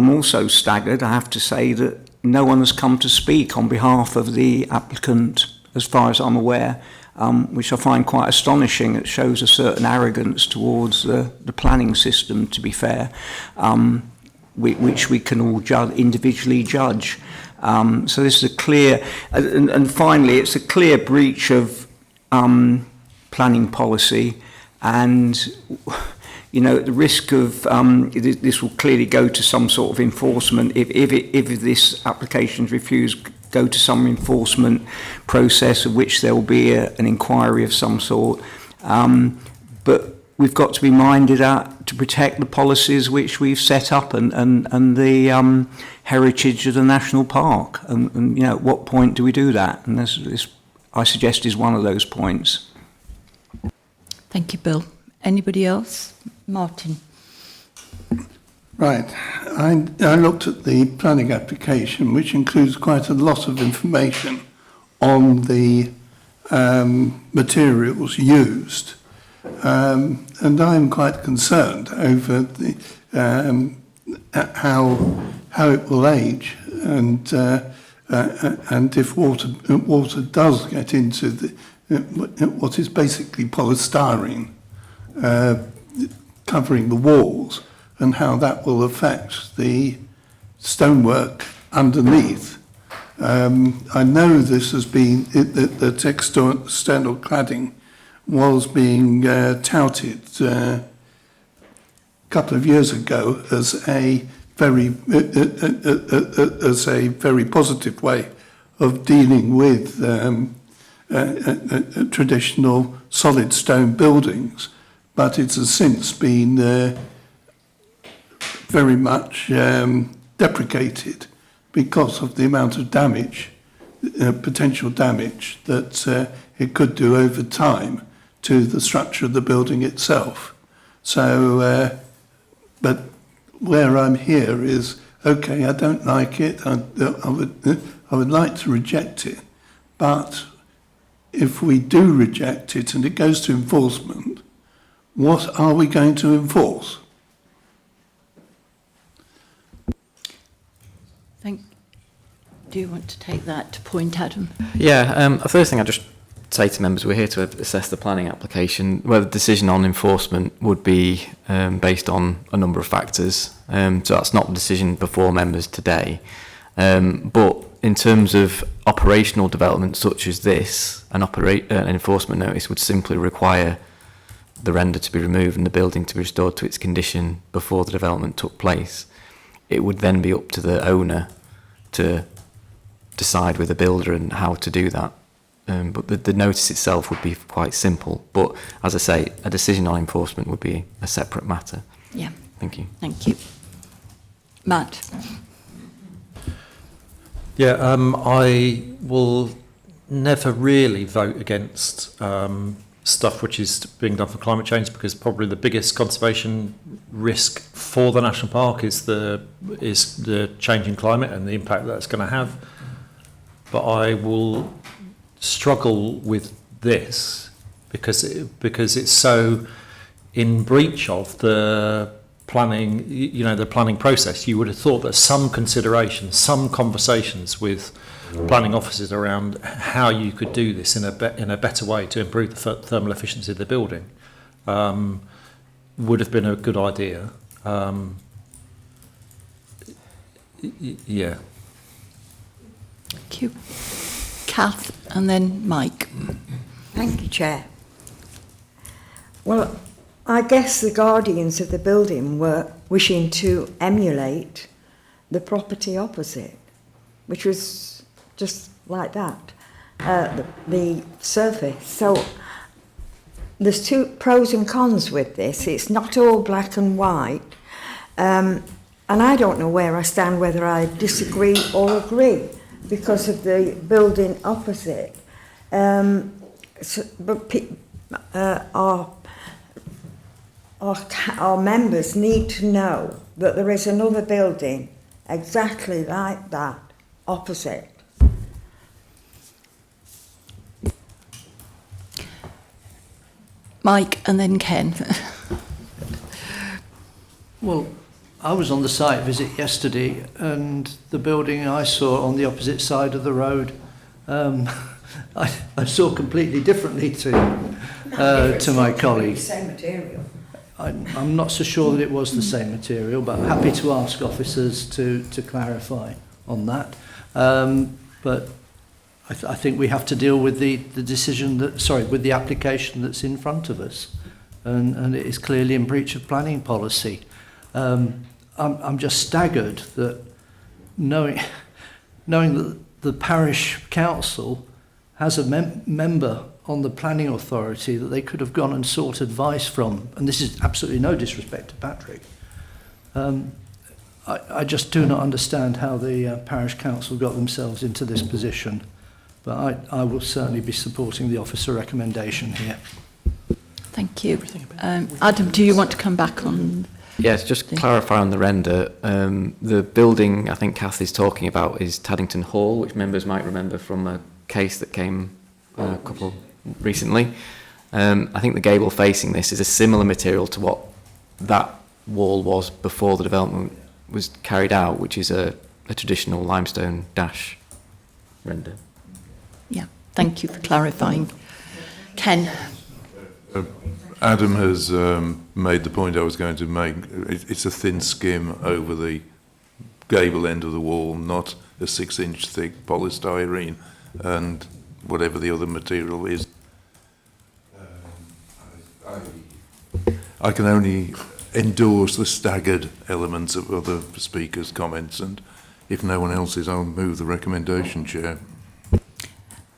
also staggered, I have to say, that no one has come to speak on behalf of the applicant, as far as I'm aware, which I find quite astonishing. It shows a certain arrogance towards the planning system, to be fair, which we can all individually judge. So this is a clear, and finally, it's a clear breach of planning policy, and you know, at the risk of this will clearly go to some sort of enforcement. If this application is refused, go to some enforcement process of which there will be an inquiry of some sort. But we've got to be minded to protect the policies which we've set up and the heritage of the national park. And you know, at what point do we do that? And this, I suggest, is one of those points. Thank you, Bill. Anybody else? Martin. Right. I looked at the planning application, which includes quite a lot of information on the materials used. And I'm quite concerned over the, how it will age, and if water does get into what is basically polystyrene covering the walls, and how that will affect the stonework underneath. I know this has been, that external cladding was being touted a couple of years ago as a very positive way of dealing with traditional solid stone buildings, but it has since been very much deprecated because of the amount of damage, potential damage that it could do over time to the structure of the building itself. So, but where I'm here is, okay, I don't like it, I would like to reject it, but if we do reject it and it goes to enforcement, what are we going to enforce? Do you want to take that point, Adam? Yeah, the first thing I just say to members, we're here to assess the planning application, where the decision on enforcement would be based on a number of factors. So that's not the decision before members today. But in terms of operational development such as this, an enforcement notice would simply require the render to be removed and the building to be restored to its condition before the development took place. It would then be up to the owner to decide with the builder and how to do that. But the notice itself would be quite simple. But as I say, a decision on enforcement would be a separate matter. Yeah. Thank you. Thank you. Matt. Yeah, I will never really vote against stuff which is being done for climate change, because probably the biggest conservation risk for the national park is the changing climate and the impact that's going to have. But I will struggle with this because it's so in breach of the planning, the planning process. You would have thought that some consideration, some conversations with planning officers around how you could do this in a better way to improve the thermal efficiency of the building would have been a good idea. Yeah. Thank you. Kath and then Mike. Thank you, Chair. Well, I guess the guardians of the building were wishing to emulate the property opposite, which was just like that, the surface. So there's two pros and cons with this. It's not all black and white. And I don't know where I stand, whether I disagree or agree, because of the building opposite. Our members need to know that there is another building exactly like that opposite. Mike and then Ken. Well, I was on the site visit yesterday, and the building I saw on the opposite side of the road, I saw completely differently to my colleague. Same material. I'm not so sure that it was the same material, but I'm happy to ask officers to clarify on that. But I think we have to deal with the decision with the application that's in front of us, and it is clearly in breach of planning policy. I'm just staggered that knowing that the parish council has a member on the planning authority that they could have gone and sought advice from, and this is absolutely no disrespect to Patrick. I just do not understand how the parish council got themselves into this position, but I will certainly be supporting the officer recommendation here. Thank you. Adam, do you want to come back on? Yes, just clarify on the render. The building I think Kath is talking about is Taddington Hall, which members might remember from a case that came a couple recently. I think the gable facing this is a similar material to what that wall was before the development was carried out, which is a traditional limestone dash render. Yeah, thank you for clarifying. Ken. Adam has made the point I was going to make. It's a thin skim over the gable end of the wall, not a 6-inch thick polystyrene and whatever the other material is. I can only endorse the staggered elements of other speakers' comments, and if no one else is, I'll move the recommendation, Chair.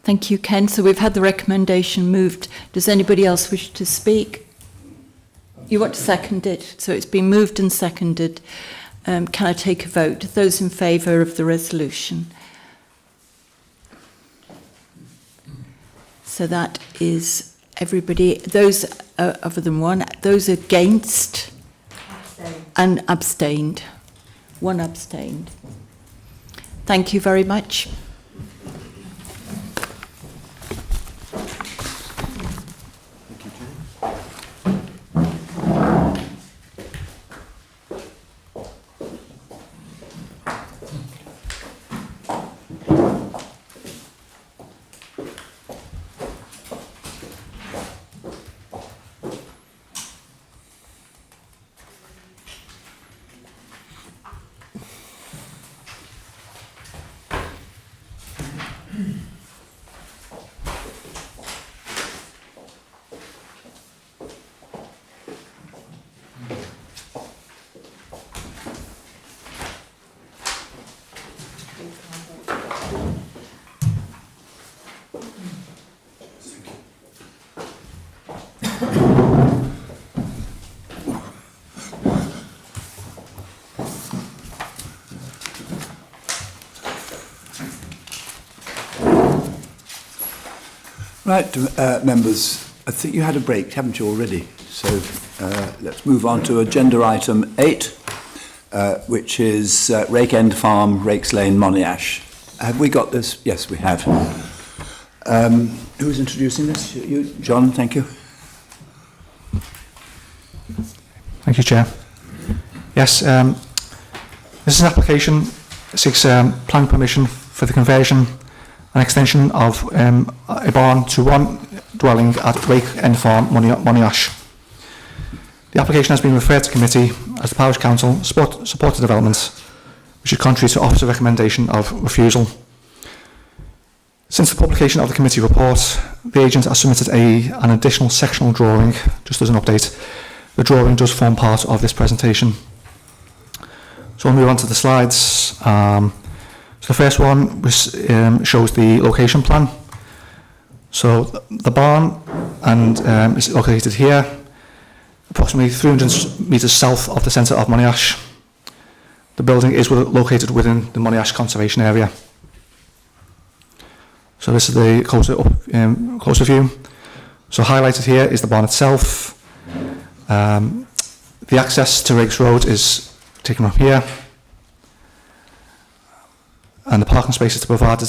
Thank you, Ken. So we've had the recommendation moved. Does anybody else wish to speak? You want to second it? So it's been moved and seconded. Can I take a vote? Those in favour of the resolution? So that is everybody. Those other than one. Those against? Abstained. And abstained. One abstained. Thank you very much. Right, members, I think you had a break, haven't you, already? So let's move on to agenda item 8, which is Rake End Farm, Rakes Lane, Moniash. Have we got this? Yes, we have. Who's introducing this? You, John, thank you. Thank you, Chair. Yes, this is an application that seeks planning permission for the conversion and extension of a barn to one dwelling at Wake End Farm, Monash. The application has been referred to committee as the Parish Council support the development, which is contrary to officer recommendation of refusal. Since the publication of the committee report, the agent has submitted an additional sectional drawing. Just as an update, the drawing does form part of this presentation. So we'll move on to the slides. So the first one shows the location plan. So the barn is located here, approximately 300 metres south of the centre of Monash. The building is located within the Monash Conservation Area. So this is the closer view. So highlighted here is the barn itself. The access to Riggs Road is taken from here, and the parking spaces provided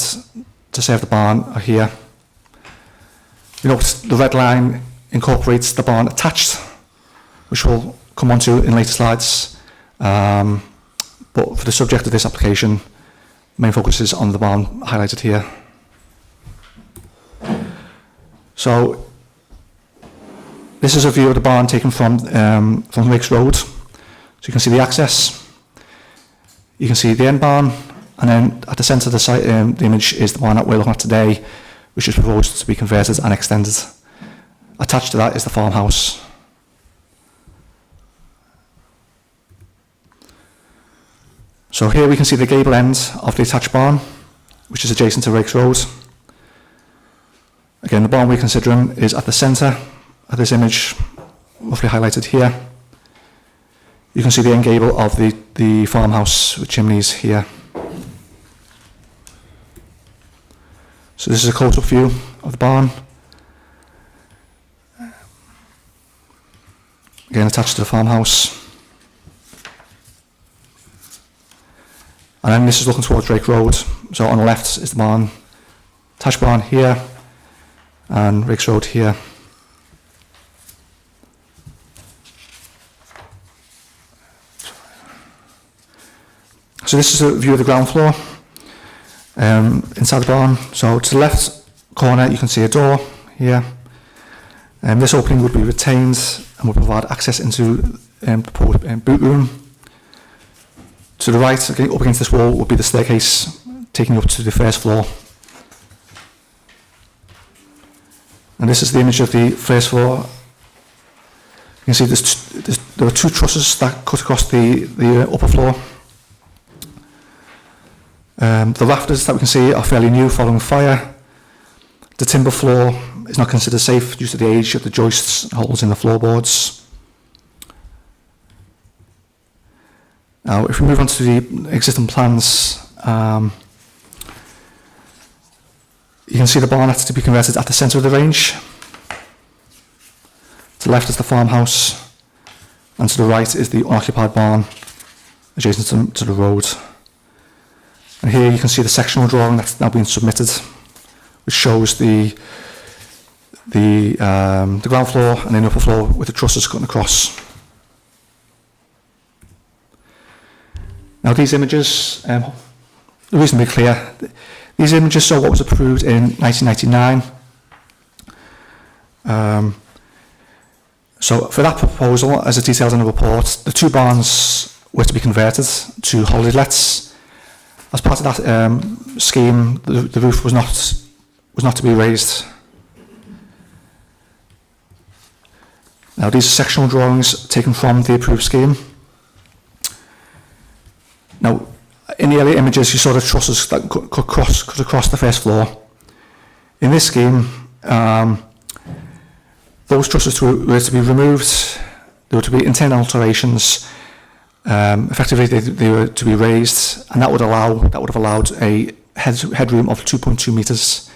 to serve the barn are here. You note the red line incorporates the barn attached, which we'll come on to in later slides. But for the subject of this application, main focus is on the barn highlighted here. So this is a view of the barn taken from Riggs Road. So you can see the access, you can see the end barn, and then at the centre of the site, the image is the barn that we're looking at today, which is proposed to be converted and extended. Attached to that is the farmhouse. So here we can see the gable end of the attached barn, which is adjacent to Riggs Road. Again, the barn we're considering is at the centre of this image, roughly highlighted here. You can see the end gable of the farmhouse with chimneys here. So this is a close-up view of the barn. Again, attached to the farmhouse. And then this is looking towards Drake Road. So on the left is the barn, attached barn here, and Riggs Road here. So this is a view of the ground floor inside the barn. So to the left corner you can see a door here. This opening would be retained and would provide access into the boot room. To the right, again, up against this wall, would be the staircase taking you up to the first floor. And this is the image of the first floor. You can see there are two trusses that cut across the upper floor. The rafters that we can see are fairly new following fire. The timber floor is not considered safe due to the age of the joists and holes in the floorboards. Now, if we move on to the existing plans, you can see the barn has to be converted at the centre of the range. To the left is the farmhouse, and to the right is the unoccupied barn adjacent to the road. And here you can see the sectional drawing that's now been submitted, which shows the ground floor and then the upper floor with the trusses cutting across. Now these images, reasonably clear. These images show what was approved in 1999. So for that proposal, as detailed in the report, the two barns were to be converted to holiday lets. As part of that scheme, the roof was not to be raised. Now these are sectional drawings taken from the approved scheme. Now, in the earlier images, you saw the trusses that cut across the first floor. In this scheme, those trusses were to be removed. There were to be internal alterations. Effectively, they were to be raised, and that would have allowed a headroom of 2.2 metres,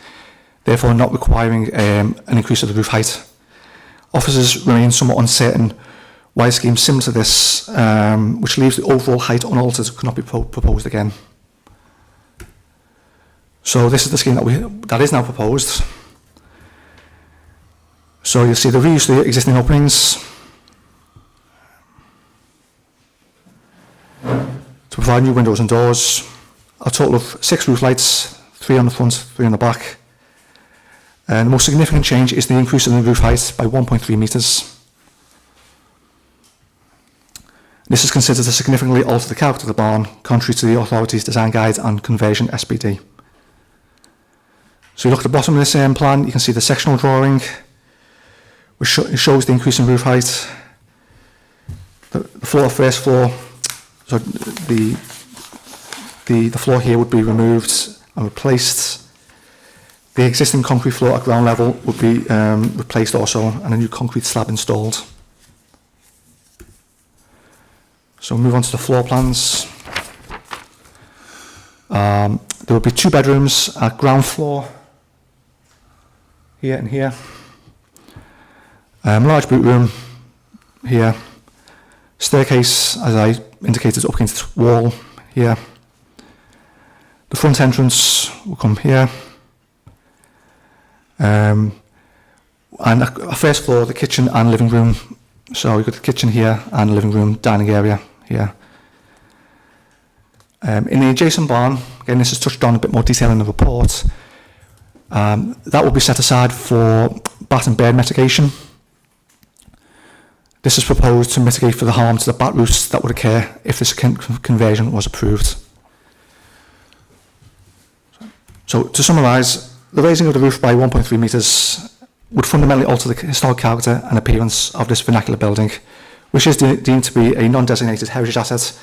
therefore not requiring an increase of the roof height. Officers remain somewhat uncertain why a scheme similar to this, which leaves the overall height unaltered, could not be proposed again. So this is the scheme that is now proposed. So you'll see the reuse of the existing openings to provide new windows and doors. A total of 6 roof lights, 3 on the front, 3 on the back. And the most significant change is the increase in the roof height by 1.3 metres. This is considered to significantly alter the character of the barn, contrary to the authority's design guide and conversion SPD. So you look at the bottom of this plan, you can see the sectional drawing, which shows the increase in roof height. The first floor, so the floor here would be removed and replaced. The existing concrete floor at ground level would be replaced also, and a new concrete slab installed. So we'll move on to the floor plans. There will be 2 bedrooms at ground floor, here and here. Large boot room here. Staircase, as I indicated, up against the wall here. The front entrance will come here. And a first floor, the kitchen and living room. So we've got the kitchen here and the living room, dining area here. In the adjacent barn, again this is touched on a bit more detail in the report, that will be set aside for bat and bird mitigation. This is proposed to mitigate for the harm to the bat roosts that would occur if this conversion was approved. So to summarise, the raising of the roof by 1.3 metres would fundamentally alter the historic character and appearance of this vernacular building, which is deemed to be a non-designated heritage asset,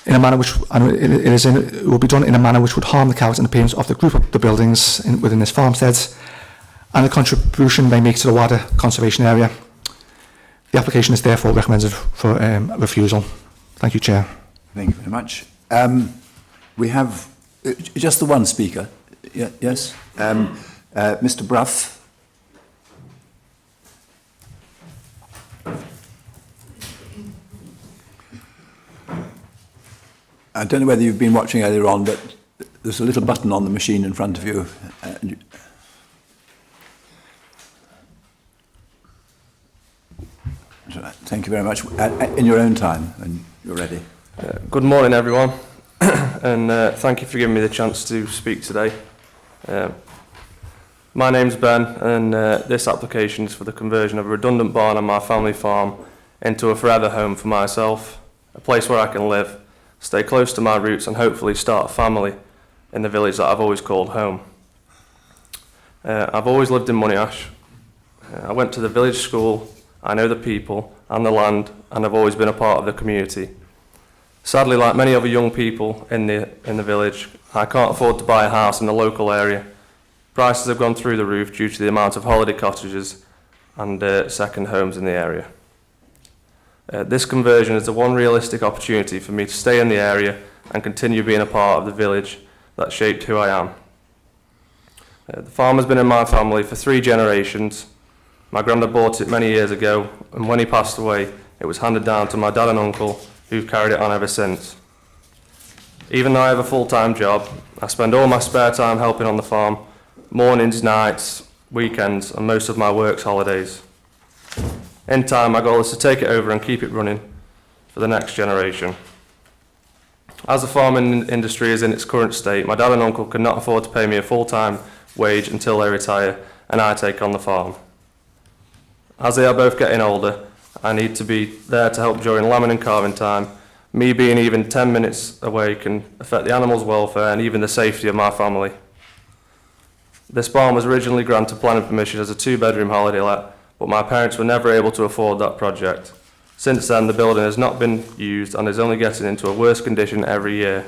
in a manner which it will be done in a manner which would harm the character and appearance of the group of the buildings within this farmstead, and the contribution they make to the wider conservation area. The application is therefore recommended for refusal. Thank you, Chair. Thank you very much. We have just the one speaker. Yes? Mr. Bruff. I don't know whether you've been watching earlier on, but there's a little button on the machine in front of you. Thank you very much. In your own time, when you're ready. Good morning, everyone, and thank you for giving me the chance to speak today. My name's Ben, and this application is for the conversion of a redundant barn on my family farm into a forever home for myself, a place where I can live, stay close to my roots, and hopefully start a family in the village that I've always called home. I've always lived in Monash. I went to the village school. I know the people and the land, and I've always been a part of the community. Sadly, like many other young people in the village, I can't afford to buy a house in the local area. Prices have gone through the roof due to the amount of holiday cottages and second homes in the area. This conversion is the one realistic opportunity for me to stay in the area and continue being a part of the village that shaped who I am. The farm has been in my family for 3 generations. My granddad bought it many years ago, and when he passed away, it was handed down to my dad and uncle, who've carried it on ever since. Even though I have a full-time job, I spend all my spare time helping on the farm, mornings, nights, weekends, and most of my work's holidays. In time, my goal is to take it over and keep it running for the next generation. As the farming industry is in its current state, my dad and uncle could not afford to pay me a full-time wage until they retire, and I take on the farm. As they are both getting older, I need to be there to help during lambing and calving time. Me being even 10 minutes away can affect the animals' welfare and even the safety of my family. This barn was originally granted planning permission as a 2-bedroom holiday let, but my parents were never able to afford that project. Since then, the building has not been used and is only getting into a worse condition every year.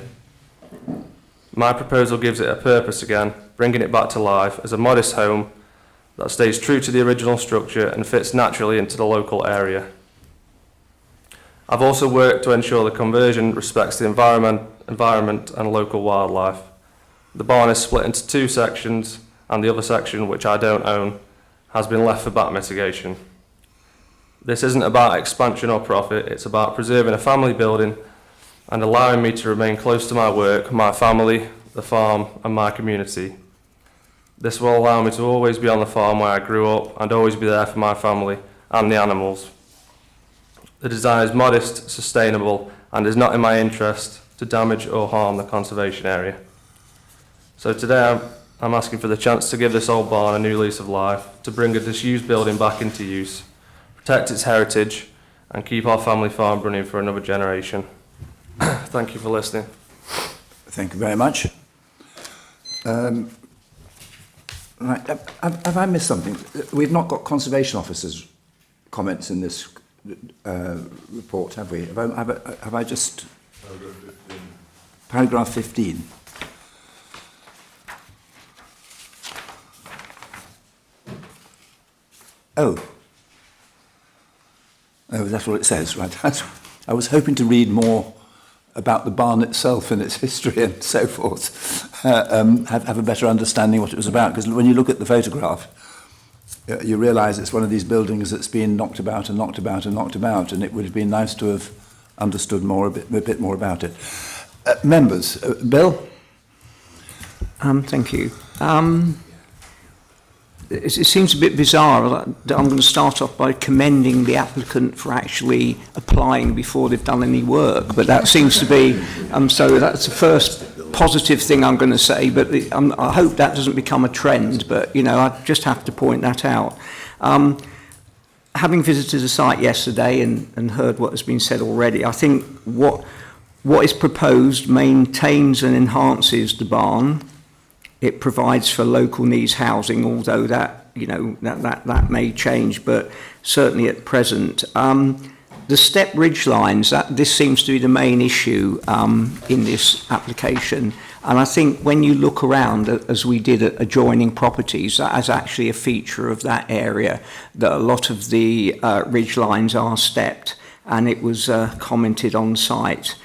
My proposal gives it a purpose again, bringing it back to life as a modest home that stays true to the original structure and fits naturally into the local area. I've also worked to ensure the conversion respects the environment and local wildlife. The barn is split into 2 sections, and the other section, which I don't own, has been left for bat mitigation. This isn't about expansion or profit, it's about preserving a family building and allowing me to remain close to my work, my family, the farm and my community. This will allow me to always be on the farm where I grew up and always be there for my family and the animals. The design is modest, sustainable, and is not in my interest to damage or harm the conservation area. So today I'm asking for the chance to give this old barn a new lease of life, to bring a disused building back into use, protect its heritage, and keep our family farm running for another generation. Thank you for listening. Thank you very much. Right, have I missed something? We've not got conservation officers' comments in this report, have we? Have I just... Paragraph 15. Oh, that's what it says, right? I was hoping to read more about the barn itself and its history and so forth, have a better understanding what it was about. Because when you look at the photograph, you realise it's one of these buildings that's been knocked about and knocked about and knocked about, and it would have been nice to have understood a bit more about it. Members, Bill? Thank you. It seems a bit bizarre. I'm going to start off by commending the applicant for actually applying before they've done any work, but that seems to be, so that's the first positive thing I'm going to say, but I hope that doesn't become a trend, but, you know, I just have to point that out. Having visited the site yesterday and heard what has been said already, I think what is proposed maintains and enhances the barn. It provides for local needs housing, although that, you know, that may change, but certainly at present. The step ridge lines, this seems to be the main issue in this application. And I think when you look around, as we did at adjoining properties, that is actually a feature of that area, that a lot of the ridge lines are stepped, and it was commented on site.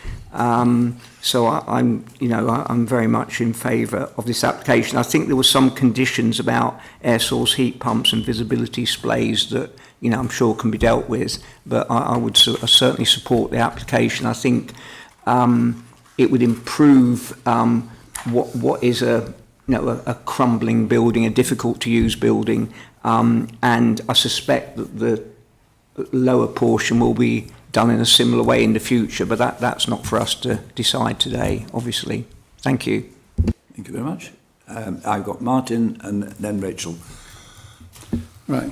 So I'm very much in favour of this application. I think there were some conditions about air source heat pumps and visibility displays that, you know, I'm sure can be dealt with, but I would certainly support the application. I think it would improve what is a crumbling building, a difficult to use building, and I suspect that the lower portion will be done in a similar way in the future, but that's not for us to decide today, obviously. Thank you. Thank you very much. I've got Martin and then Rachel. Right.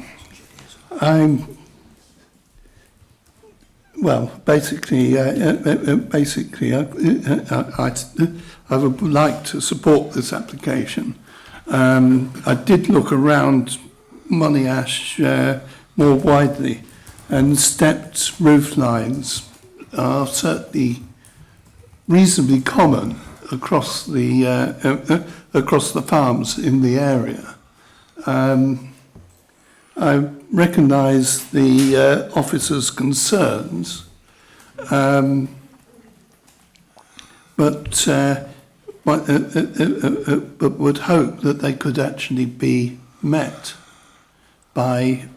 Basically, I would like to support this application. I did look around Monash more widely, and stepped roof lines are certainly reasonably common across the farms in the area. I recognise the officer's concerns, but would hope that they could actually be met by,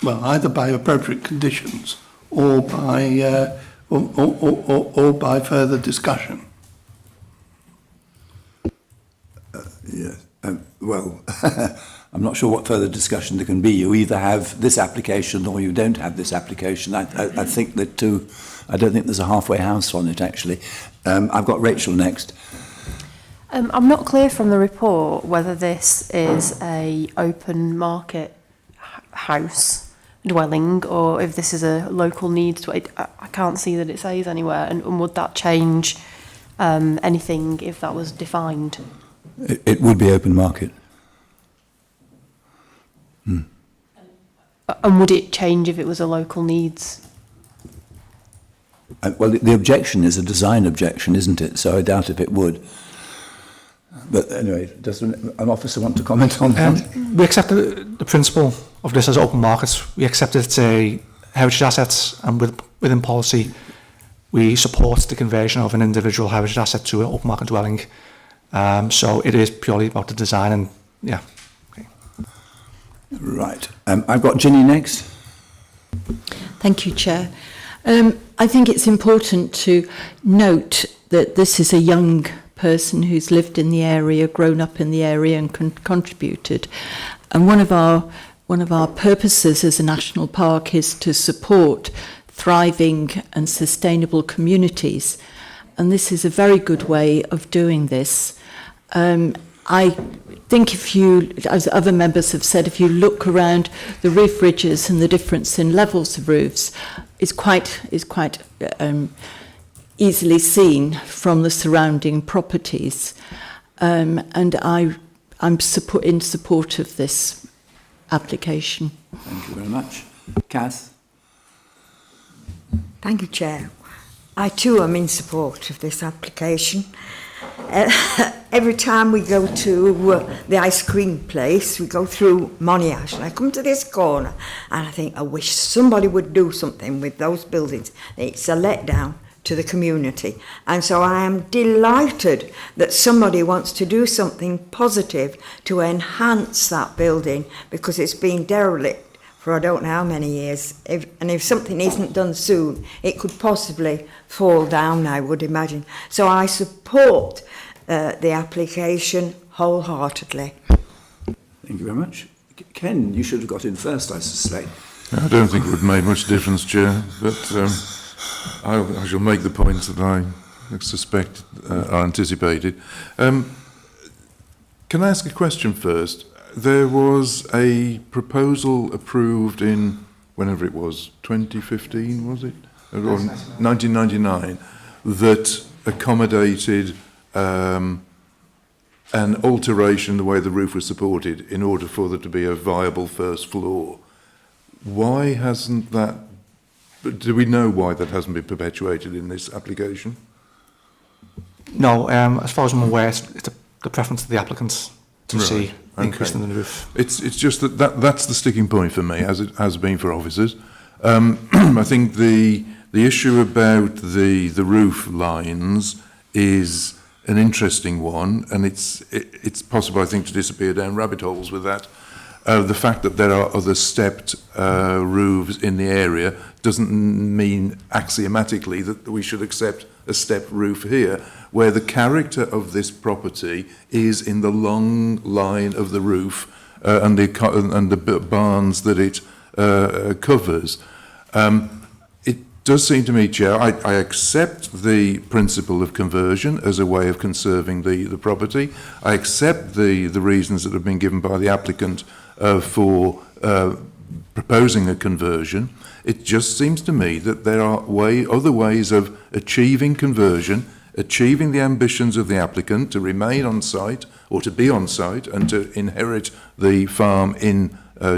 well, either by appropriate conditions or by by further discussion. Yes. Well, I'm not sure what further discussion there can be. You either have this application or you don't have this application. I think that too. I don't think there's a halfway house on it, actually. I've got Rachel next. I'm not clear from the report whether this is a open market house dwelling or if this is a local needs. I can't see that it says anywhere, and would that change anything if that was defined? It would be open market. And would it change if it was a local needs? Well, the objection is a design objection, isn't it? So I doubt if it would. But anyway, does an officer want to comment on that? We accept the principle of this as open market. We accept it's a heritage asset, and within policy, we support the conversion of an individual heritage asset to an open market dwelling. So it is purely about the design, and yeah. Okay. Right. I've got Ginny next. Thank you, Chair. I think it's important to note that this is a young person who's lived in the area, grown up in the area, and contributed. And one of our purposes as a national park is to support thriving and sustainable communities. And this is a very good way of doing this. I think if you, as other members have said, if you look around the roof ridges and the difference in levels of roofs, is quite easily seen from the surrounding properties. And I'm in support of this application. Thank you very much. Kath? Thank you, Chair. I too am in support of this application. Every time we go to the ice cream place, we go through Moniash, and I come to this corner, and I think, I wish somebody would do something with those buildings. It's a letdown to the community. And so I am delighted that somebody wants to do something positive to enhance that building, because it's been derelict for I don't know how many years. If something isn't done soon, it could possibly fall down, I would imagine. So I support the application wholeheartedly. Thank you very much. Ken, you should have got in first, I suspect. I don't think it would make much difference, Chair, but I shall make the points that I suspect are anticipated. Can I ask a question first? There was a proposal approved in, whenever it was, 2015, was it? Or 1999, that accommodated an alteration in the way the roof was supported in order for there to be a viable first floor. Why hasn't that, do we know why that hasn't been perpetuated in this application? No, as far as I'm aware, it's the preference of the applicants to Right, see the increase okay. in the roof. It's just that's the sticking point for me, as it has been for officers. I think the issue about the roof lines is an interesting one, and it's possible, I think, to disappear down rabbit holes with that. The fact that there are other stepped roofs in the area doesn't mean axiomatically that we should accept a stepped roof here, where the character of this property is in the long line of the roof and the barns that it covers. It does seem to me, Chair, I accept the principle of conversion as a way of conserving the property. I accept the reasons that have been given by the applicant for proposing a conversion. It just seems to me that there are other ways of achieving conversion, achieving the ambitions of the applicant to remain on site or to be on site and to inherit the farm in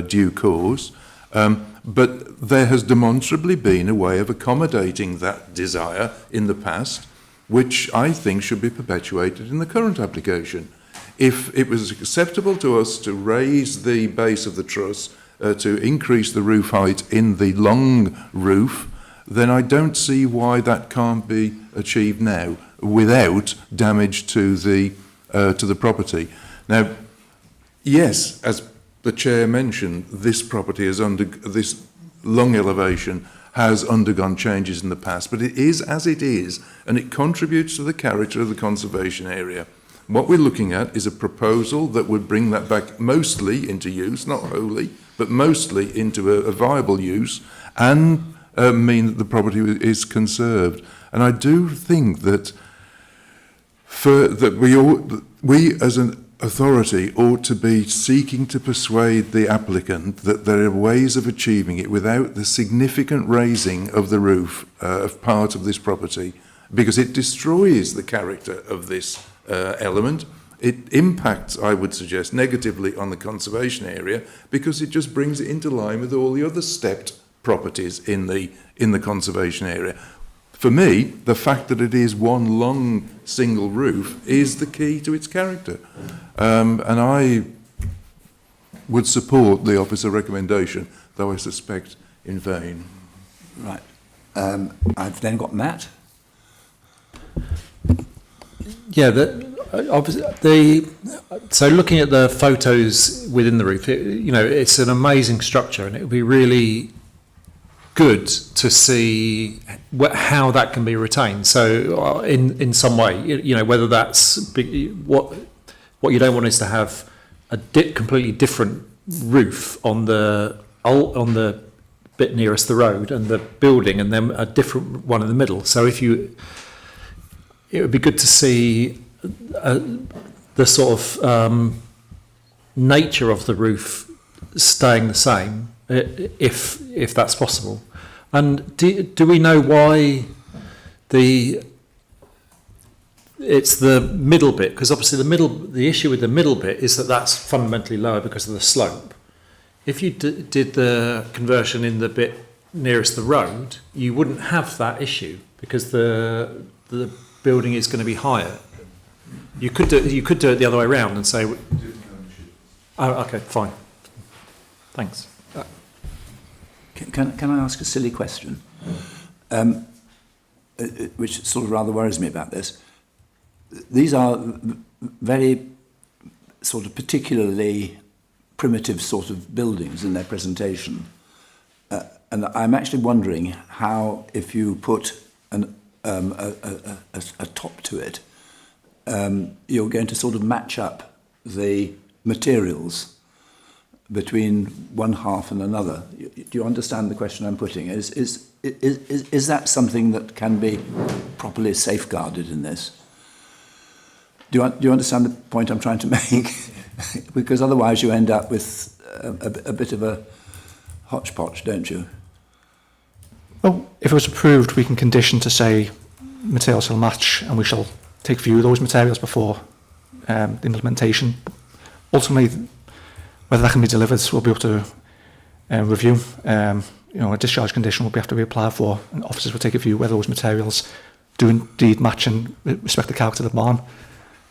due course. But there has demonstrably been a way of accommodating that desire in the past, which I think should be perpetuated in the current application. If it was acceptable to us to raise the base of the truss, to increase the roof height in the long roof, then I don't see why that can't be achieved now without damage to the property. Now, yes, as the Chair mentioned, this property this long elevation has undergone changes in the past, but it is as it is, and it contributes to the character of the conservation area. What we're looking at is a proposal that would bring that back mostly into use, not wholly, but mostly into a viable use, and mean that the property is conserved. And I do think that we as an authority ought to be seeking to persuade the applicant that there are ways of achieving it without the significant raising of the roof of part of this property, because it destroys the character of this element. It impacts, I would suggest, negatively on the conservation area, because it just brings it into line with all the other stepped properties in the conservation area. For me, the fact that it is one long single roof is the key to its character. And I would support the officer recommendation, though I suspect in vain. Right. I've then got Matt. Yeah, so looking at the photos within the roof, it's an amazing structure, and it would be really good to see how that can be retained. So in some way, you know, whether that's what you don't want is to have a completely different roof on the bit nearest the road and the building, and then a different one in the middle. So it would be good to see the sort of nature of the roof staying the same, if that's possible. And do we know why it's the middle bit? Because obviously the issue with the middle bit is that that's fundamentally lower because of the slope. If you did the conversion in the bit nearest the road, you wouldn't have that issue because the building is going to be higher. You could do it the other way around and say, oh, okay, fine, thanks. Can I ask a silly question, which sort of rather worries me about this? These are very sort of particularly primitive sort of buildings in their presentation. And I'm actually wondering how, if you put a top to it, you're going to sort of match up the materials between one half and another. Do you understand the question I'm putting? Is that something that can be properly safeguarded in this? Do you understand the point I'm trying to make? Because otherwise you end up with a bit of a hodgepodge, don't you? Well, if it was approved, we can condition to say materials shall match, and we shall take view of those materials before the implementation. Ultimately, whether that can be delivered, we'll be able to review. You know, a discharge condition will have to be applied for, and officers will take a view whether those materials do indeed match and respect the character of the barn.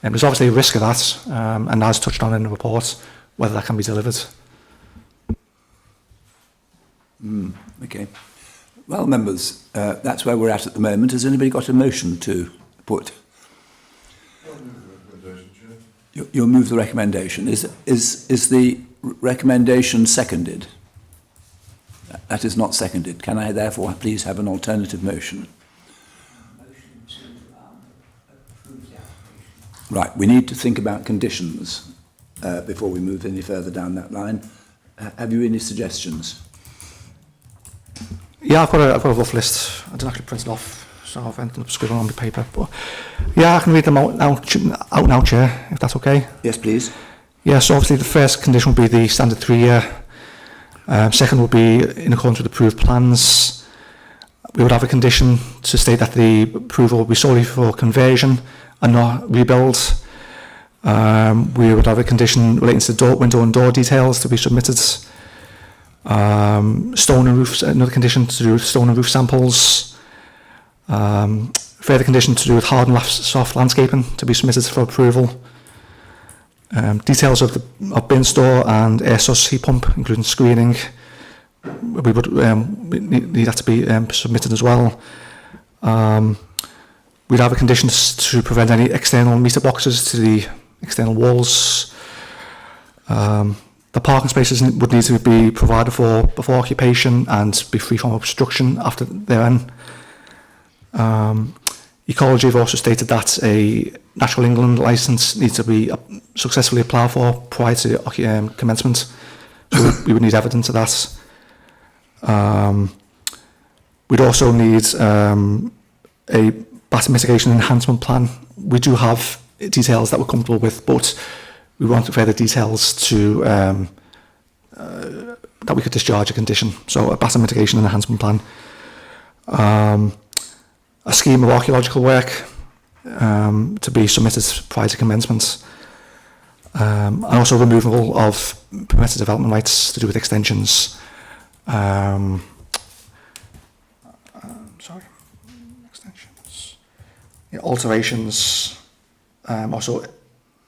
There's obviously a risk of that, and as touched on in the report, whether that can be delivered. Okay. Well, members, that's where we're at the moment. Has anybody got a motion to put? You'll move the recommendation. Is the recommendation seconded? That is not seconded. Can I therefore please have an alternative motion? Right, we need to think about conditions before we move any further down that line. Have you any suggestions? Yeah, I've got a rough list. I didn't actually print it off, so I've ended up scribbling on the paper. But yeah, I can read them out now, Chair, if that's okay. Yes, please. Yeah, so obviously the first condition will be the standard 3-year. Second will be in accordance with approved plans. We would have a condition to state that the approval will be solely for conversion and not rebuild. We would have a condition relating to door, window and door details to be submitted. Stone and roofs, another condition to do with stone and roof samples. Further condition to do with hard and soft landscaping to be submitted for approval. Details of bin store and air source heat pump, including screening, we would need that to be submitted as well. We'd have a condition to prevent any external meter boxes to the external walls. The parking spaces would need to be provided for before occupation and be free from obstruction after their end. Ecology have also stated that a Natural England licence needs to be successfully applied for prior to commencement. So we would need evidence of that. We'd also need a batter mitigation enhancement plan. We do have details that we're comfortable with, but we want further details to that we could discharge a condition. So a batter mitigation enhancement plan. A scheme of archaeological work to be submitted prior to commencement. And also removal of permitted development rights to do with extensions. Extensions. Yeah, alterations. Also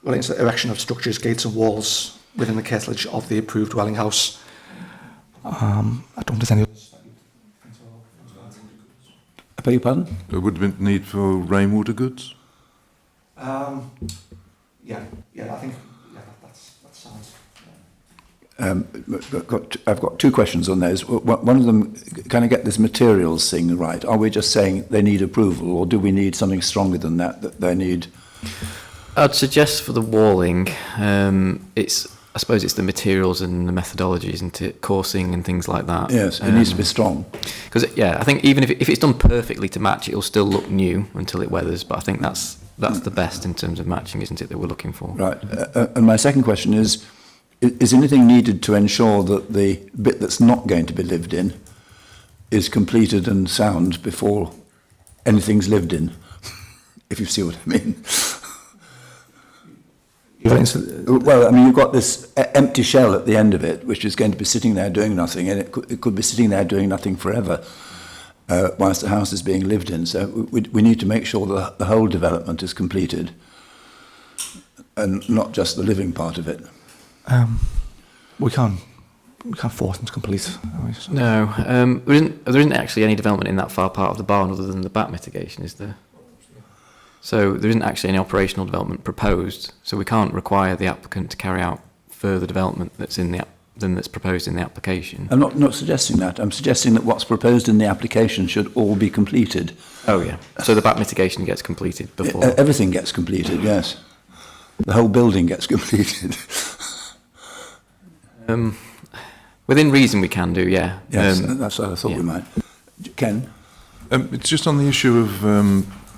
relating to the erection of structures, gates and walls within the curtilage of the approved dwelling house. I don't think there's any. I beg your pardon? There would have been need for rainwater goods? Yeah, I think that sounds. I've got two questions on those. One of them, can I get this materials thing right? Are we just saying they need approval, or do we need something stronger than that, that they need? I'd suggest for the walling, I suppose it's the materials and the methodology, isn't it? Coursing and things like that. Yes, it needs to be strong. Because, I think even if it's done perfectly to match, it'll still look new until it weathers. But I think that's the best in terms of matching, isn't it, that we're looking for? Right. And my second question is anything needed to ensure that the bit that's not going to be lived in is completed and sound before anything's lived in, if you see what I mean? Well, I mean, you've got this empty shell at the end of it, which is going to be sitting there doing nothing, and it could be sitting there doing nothing forever, whilst the house is being lived in. So we need to make sure that the whole development is completed, and not just the living part of it. We can't force them to complete. No, there isn't actually any development in that far part of the barn other than the bat mitigation, is there? So there isn't actually any operational development proposed, so we can't require the applicant to carry out further development that's proposed in the application. I'm not suggesting that. I'm suggesting that what's proposed in the application should all be completed. Oh yeah. So the bat mitigation gets completed before. Everything gets completed. Yes. The whole building gets completed. Within reason, we can do. Yeah. Yes, that's what I thought we might. Ken. It's just on the issue of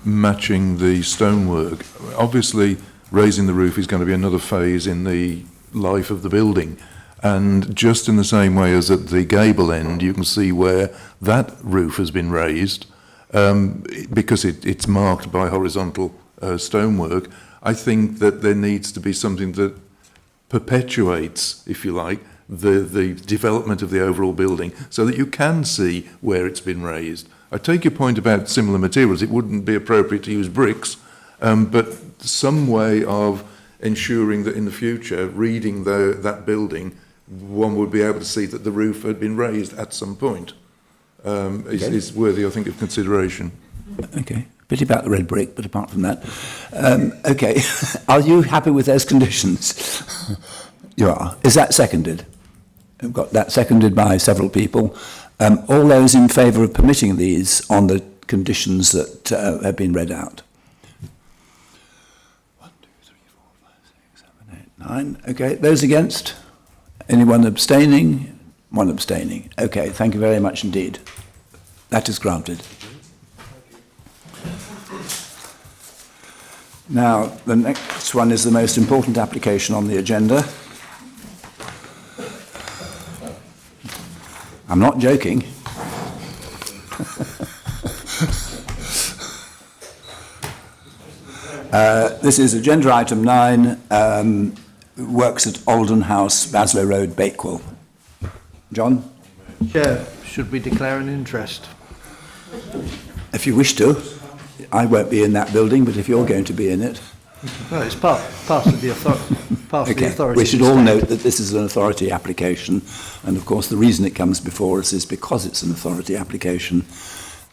matching the stonework. Obviously, raising the roof is going to be another phase in the life of the building. And just in the same way as at the gable end, you can see where that roof has been raised, because it's marked by horizontal stonework. I think that there needs to be something that perpetuates, if you like, the development of the overall building, so that you can see where it's been raised. I take your point about similar materials. It wouldn't be appropriate to use bricks, but some way of ensuring that in the future, reading that building, one would be able to see that the roof had been raised at some point, is worthy, I think, of consideration. Okay. Pity about the red brick, but apart from that. Okay. Are you happy with those conditions? You are. Is that seconded? We've got that seconded by several people. All those in favour of permitting these on the conditions that have been read out? 1, 2, 3, 4, 5, 6, 7, 8, 9. Okay. Those against? Anyone abstaining? One abstaining. Okay. Thank you very much indeed. That is granted. Now, the next one is the most important application on the agenda. I'm not joking. This is agenda item 9, works at Alden House, Baslow Road, Bakewell. John? Chair, should we declare an interest? If you wish to. I won't be in that building, but if you're going to be in it. Well, it's part of the authority. We should all note that this is an authority application, and of course the reason it comes before us is because it's an authority application,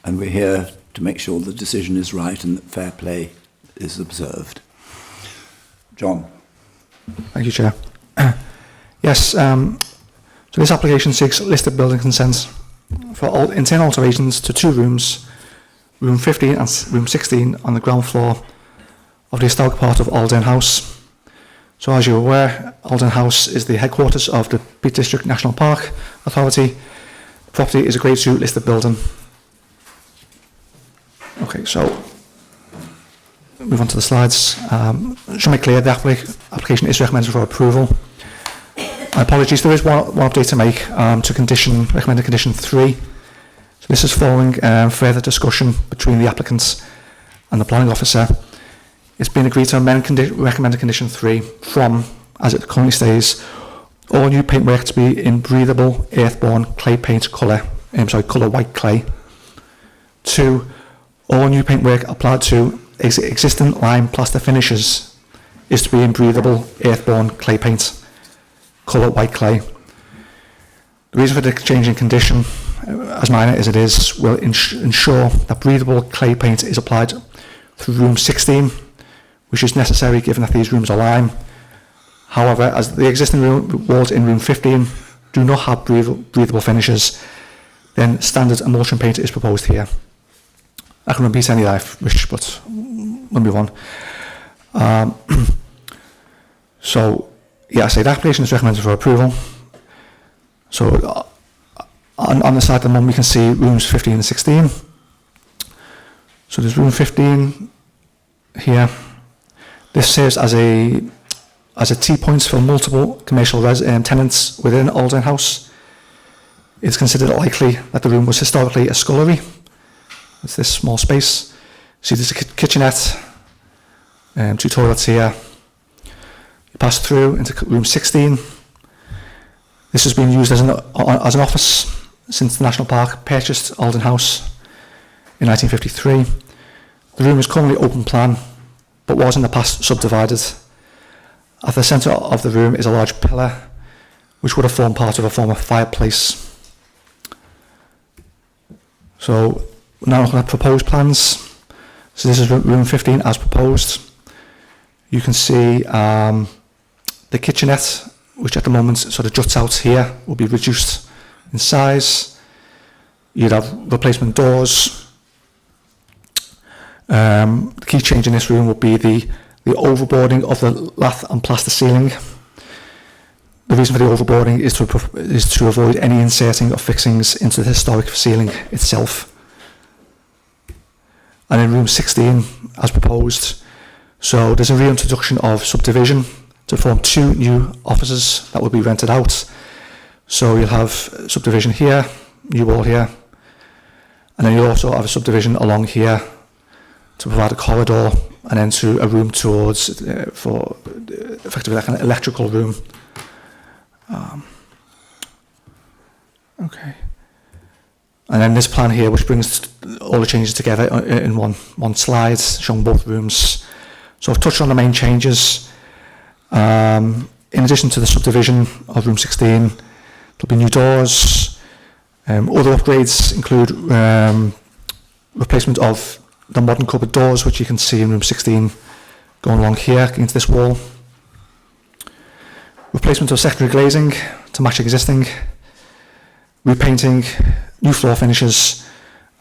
and we're here to make sure the decision is right and that fair play is observed. John. Thank you, Chair. Yes, so this application seeks listed building consents for internal alterations to 2 rooms, room 15 and room 16 on the ground floor of the historic part of Alden House. So as you're aware, Alden House is the headquarters of the Peak District National Park Authority. The property is a Grade 2 listed building. Okay, so move on to the slides. Should make clear the application is recommended for approval. My apologies, there is one update to make to recommended condition 3. So this is following further discussion between the applicants and the planning officer. It's been agreed to amend recommended condition 3 from, as it currently stays, all new paintwork to be in breathable earthborne clay paint colour white clay, to all new paintwork applied to existing lime plaster finishes is to be in breathable earthborne clay paint colour white clay. The reason for the change in condition, as minor as it is, will ensure that breathable clay paint is applied through room 16, which is necessary given that these rooms are lime, However, as the existing walls in room 15 do not have breathable finishes, then standard emulsion paint is proposed here. I can repeat any that I wish, but we'll move on. So, yeah, I say the application is recommended for approval. So, on the side of the mum, we can see rooms 15 and 16. So there's room 15 here. This serves as a T-point for multiple commercial tenants within Aldern House. It's considered likely that the room was historically a scullery. It's this small space. See, there's a kitchenette, 2 toilets here. You pass through into room 16. This has been used as an office since the National Park purchased Aldern House in 1953. The room is currently open plan, but was in the past subdivided. At the centre of the room is a large pillar, which would have formed part of a former fireplace. So now looking at proposed plans. So this is room 15 as proposed. You can see the kitchenette, which at the moment sort of juts out here, will be reduced in size. You'd have replacement doors. The key change in this room would be the overboarding of the lath and plaster ceiling. The reason for the overboarding is to avoid any inserting of fixings into the historic ceiling itself. And in room 16, as proposed, so there's a reintroduction of subdivision to form 2 new offices that will be rented out. So you'll have subdivision here, new wall here, and then you'll also have a subdivision along here to provide a corridor and then to a room towards for effectively like an electrical room. Okay. And then this plan here, which brings all the changes together in one slide, showing both rooms. So I've touched on the main changes. In addition to the subdivision of room 16, there'll be new doors. Other upgrades include replacement of the modern cupboard doors, which you can see in room 16, going along here into this wall. Replacement of secondary glazing to match existing. Repainting, new floor finishes,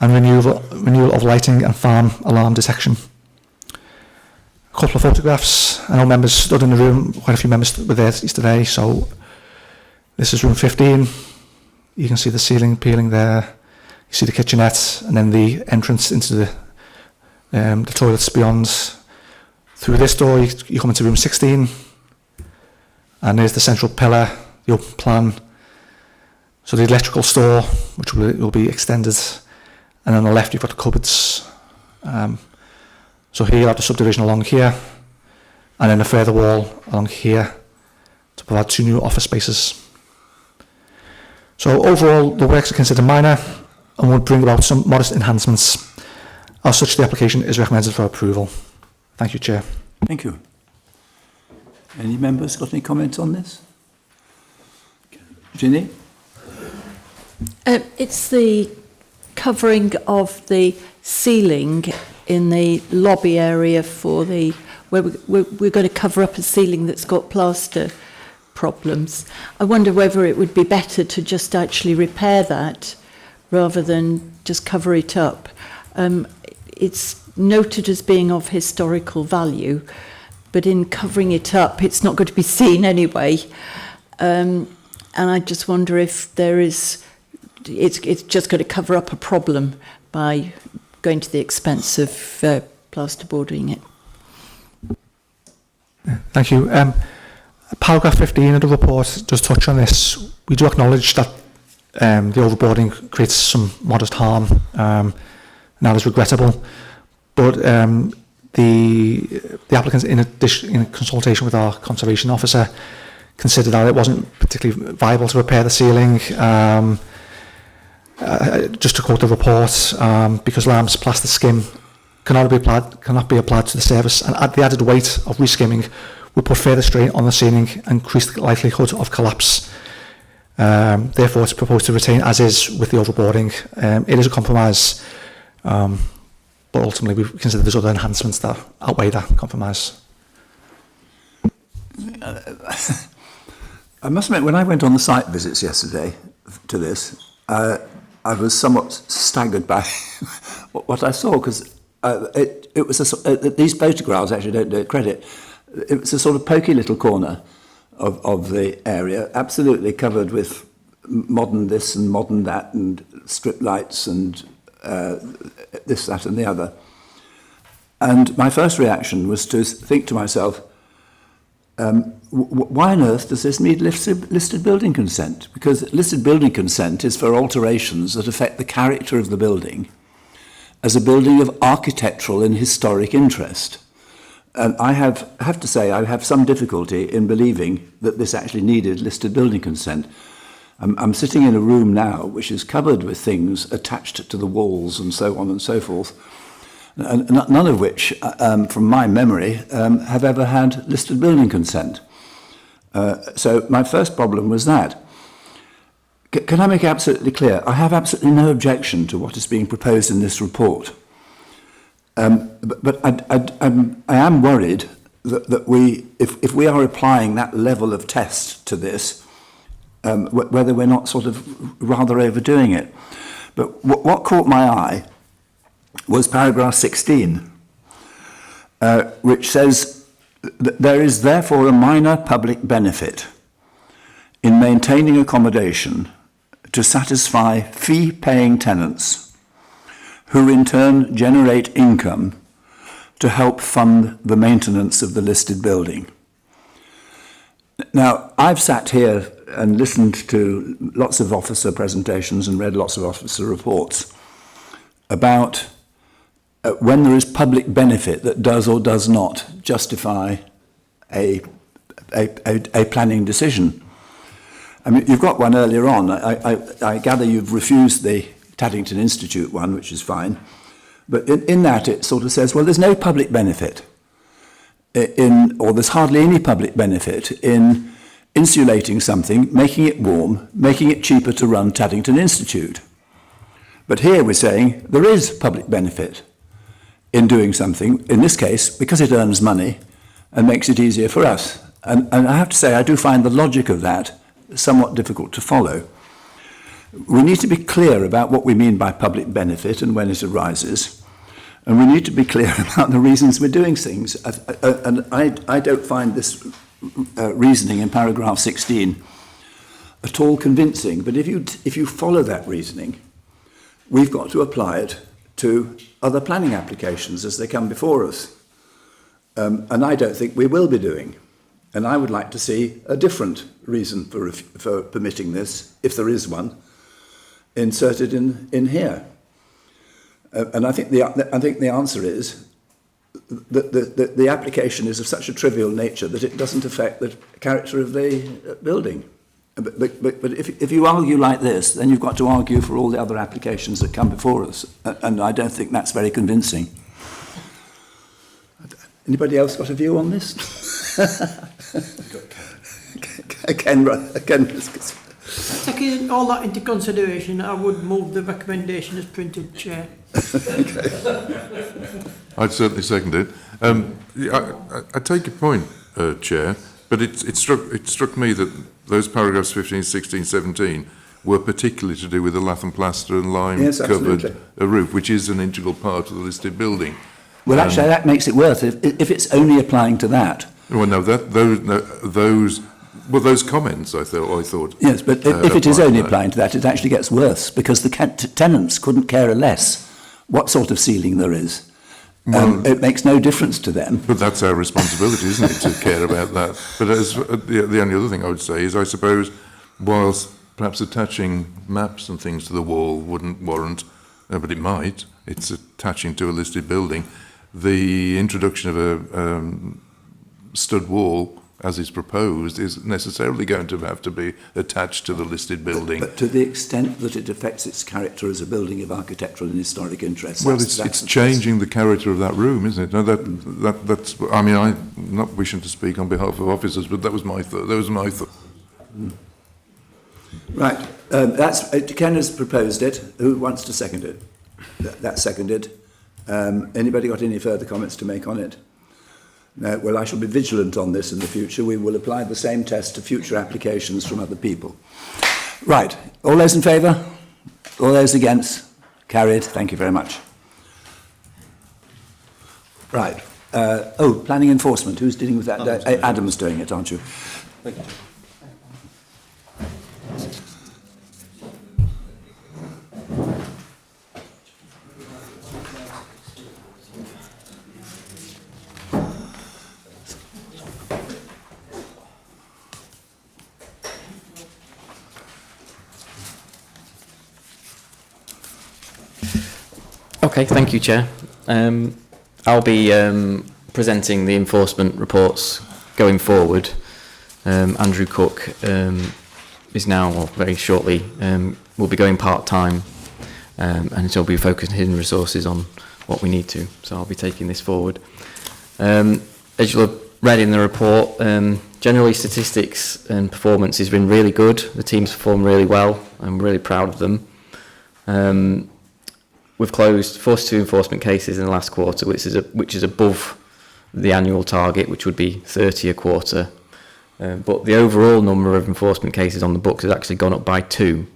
and renewal of lighting and farm alarm detection. A couple of photographs. I know members stood in the room, quite a few members were there yesterday, so this is room 15. You can see the ceiling peeling there. You see the kitchenette, and then the entrance into the toilets beyond. Through this door, you come into room 16, and there's the central pillar, the open plan. So the electrical store, which will be extended, and on the left you've got the cupboards. So here you have the subdivision along here, and then a further wall along here to provide 2 new office spaces. So overall, the works are considered minor and would bring about some modest enhancements. As such, the application is recommended for approval. Thank you, Chair. Thank you. Any members got any comments on this? Ginny? It's the covering of the ceiling in the lobby area for the where we're going to cover up a ceiling that's got plaster problems. I wonder whether it would be better to just actually repair that rather than just cover it up. It's noted as being of historical value, but in covering it up, it's not going to be seen anyway. And I just wonder if there is. It's just going to cover up a problem by going to the expense of plasterboarding it. Thank you. Paragraph 15 of the report does touch on this. We do acknowledge that the overboarding creates some modest harm, and that is regrettable. But the applicants, in consultation with our conservation officer, considered that it wasn't particularly viable to repair the ceiling. Just to quote the report, because Lamb's plaster skim cannot be applied to the surface, and the added weight of reskimming would put further strain on the ceiling and increase the likelihood of collapse. Therefore, it's proposed to retain as is with the overboarding. It is a compromise, but ultimately we consider there's other enhancements that outweigh that compromise. I must admit, when I went on the site visits yesterday to this, I was somewhat staggered by what I saw, because it was these photographs actually don't do it credit. It was a sort of pokey little corner of the area, absolutely covered with modern this and modern that, and strip lights and this, that, and the other. And my first reaction was to think to myself, why on earth does this need listed building consent? Because listed building consent is for alterations that affect the character of the building as a building of architectural and historic interest. And I have to say, I have some difficulty in believing that this actually needed listed building consent. I'm sitting in a room now which is covered with things attached to the walls and so on and so forth, and none of which, from my memory, have ever had listed building consent. So my first problem was that. Can I make it absolutely clear? I have absolutely no objection to what is being proposed in this report. But I am worried that if we are applying that level of test to this, whether we're not sort of rather overdoing it. But what caught my eye was paragraph 16, which says that there is therefore a minor public benefit in maintaining accommodation to satisfy fee-paying tenants who in turn generate income to help fund the maintenance of the listed building. Now, I've sat here and listened to lots of officer presentations and read lots of officer reports about when there is public benefit that does or does not justify a planning decision. I mean, you've got one earlier on. I gather you've refused the Taddington Institute one, which is fine. But in that, it sort of says, well, there's no public benefit or there's hardly any public benefit in insulating something, making it warm, making it cheaper to run Taddington Institute. But here we're saying there is public benefit in doing something, in this case, because it earns money and makes it easier for us. And I have to say, I do find the logic of that somewhat difficult to follow. We need to be clear about what we mean by public benefit and when it arises. And we need to be clear about the reasons we're doing things. And I don't find this reasoning in paragraph 16 at all convincing. But if you follow that reasoning, we've got to apply it to other planning applications as they come before us. And I don't think we will be doing. And I would like to see a different reason for permitting this, if there is one, inserted in here. And I think the answer is that the application is of such a trivial nature that it doesn't affect the character of the building. But if you argue like this, then you've got to argue for all the other applications that come before us. And I don't think that's very convincing. Anybody else got a view on this? Ken. Taking all that into consideration, I would move the recommendation as printed, Chair. I'd certainly second it. I take your point, Chair, but it struck me that those paragraphs 15, 16, 17 were particularly to do with the lath and plaster and lime covered roof, which is an integral part of the listed building. Well, actually, that makes it worse if it's only applying to that. Well, no, those comments, I thought. Yes, but if it is only applying to that, it actually gets worse, because the tenants couldn't care less what sort of ceiling there is. It makes no difference to them. But that's our responsibility, isn't it, to care about that? But the only other thing I would say is, I suppose, whilst perhaps attaching maps and things to the wall wouldn't warrant, but it might, it's attaching to a listed building, the introduction of a stud wall, as is proposed, is necessarily going to have to be attached to the listed building. But to the extent that it affects its character as a building of architectural and historic interest. Well, it's changing the character of that room, isn't it? No, that's. I mean, I'm not wishing to speak on behalf of officers, but that was my thought. Right. Ken has proposed it. Who wants to second it? That's seconded. Anybody got any further comments to make on it? No, well, I shall be vigilant on this in the future. We will apply the same test to future applications from other people. Right. All those in favour? All those against? Carried. Thank you very much. Right. Planning enforcement. Who's dealing with that? Adam's doing it, aren't you? Thank you. Okay, thank you, Chair. I'll be presenting the enforcement reports going forward. Andrew Cook is now, or very shortly, will be going part-time, and he'll be focusing his resources on what we need to. So I'll be taking this forward. As you'll have read in the report, generally statistics and performance has been really good. The team's performed really well. I'm really proud of them. We've closed 42 enforcement cases in the last quarter, which is above the annual target, which would be 30 a quarter. But the overall number of enforcement cases on the books has actually gone up by 2.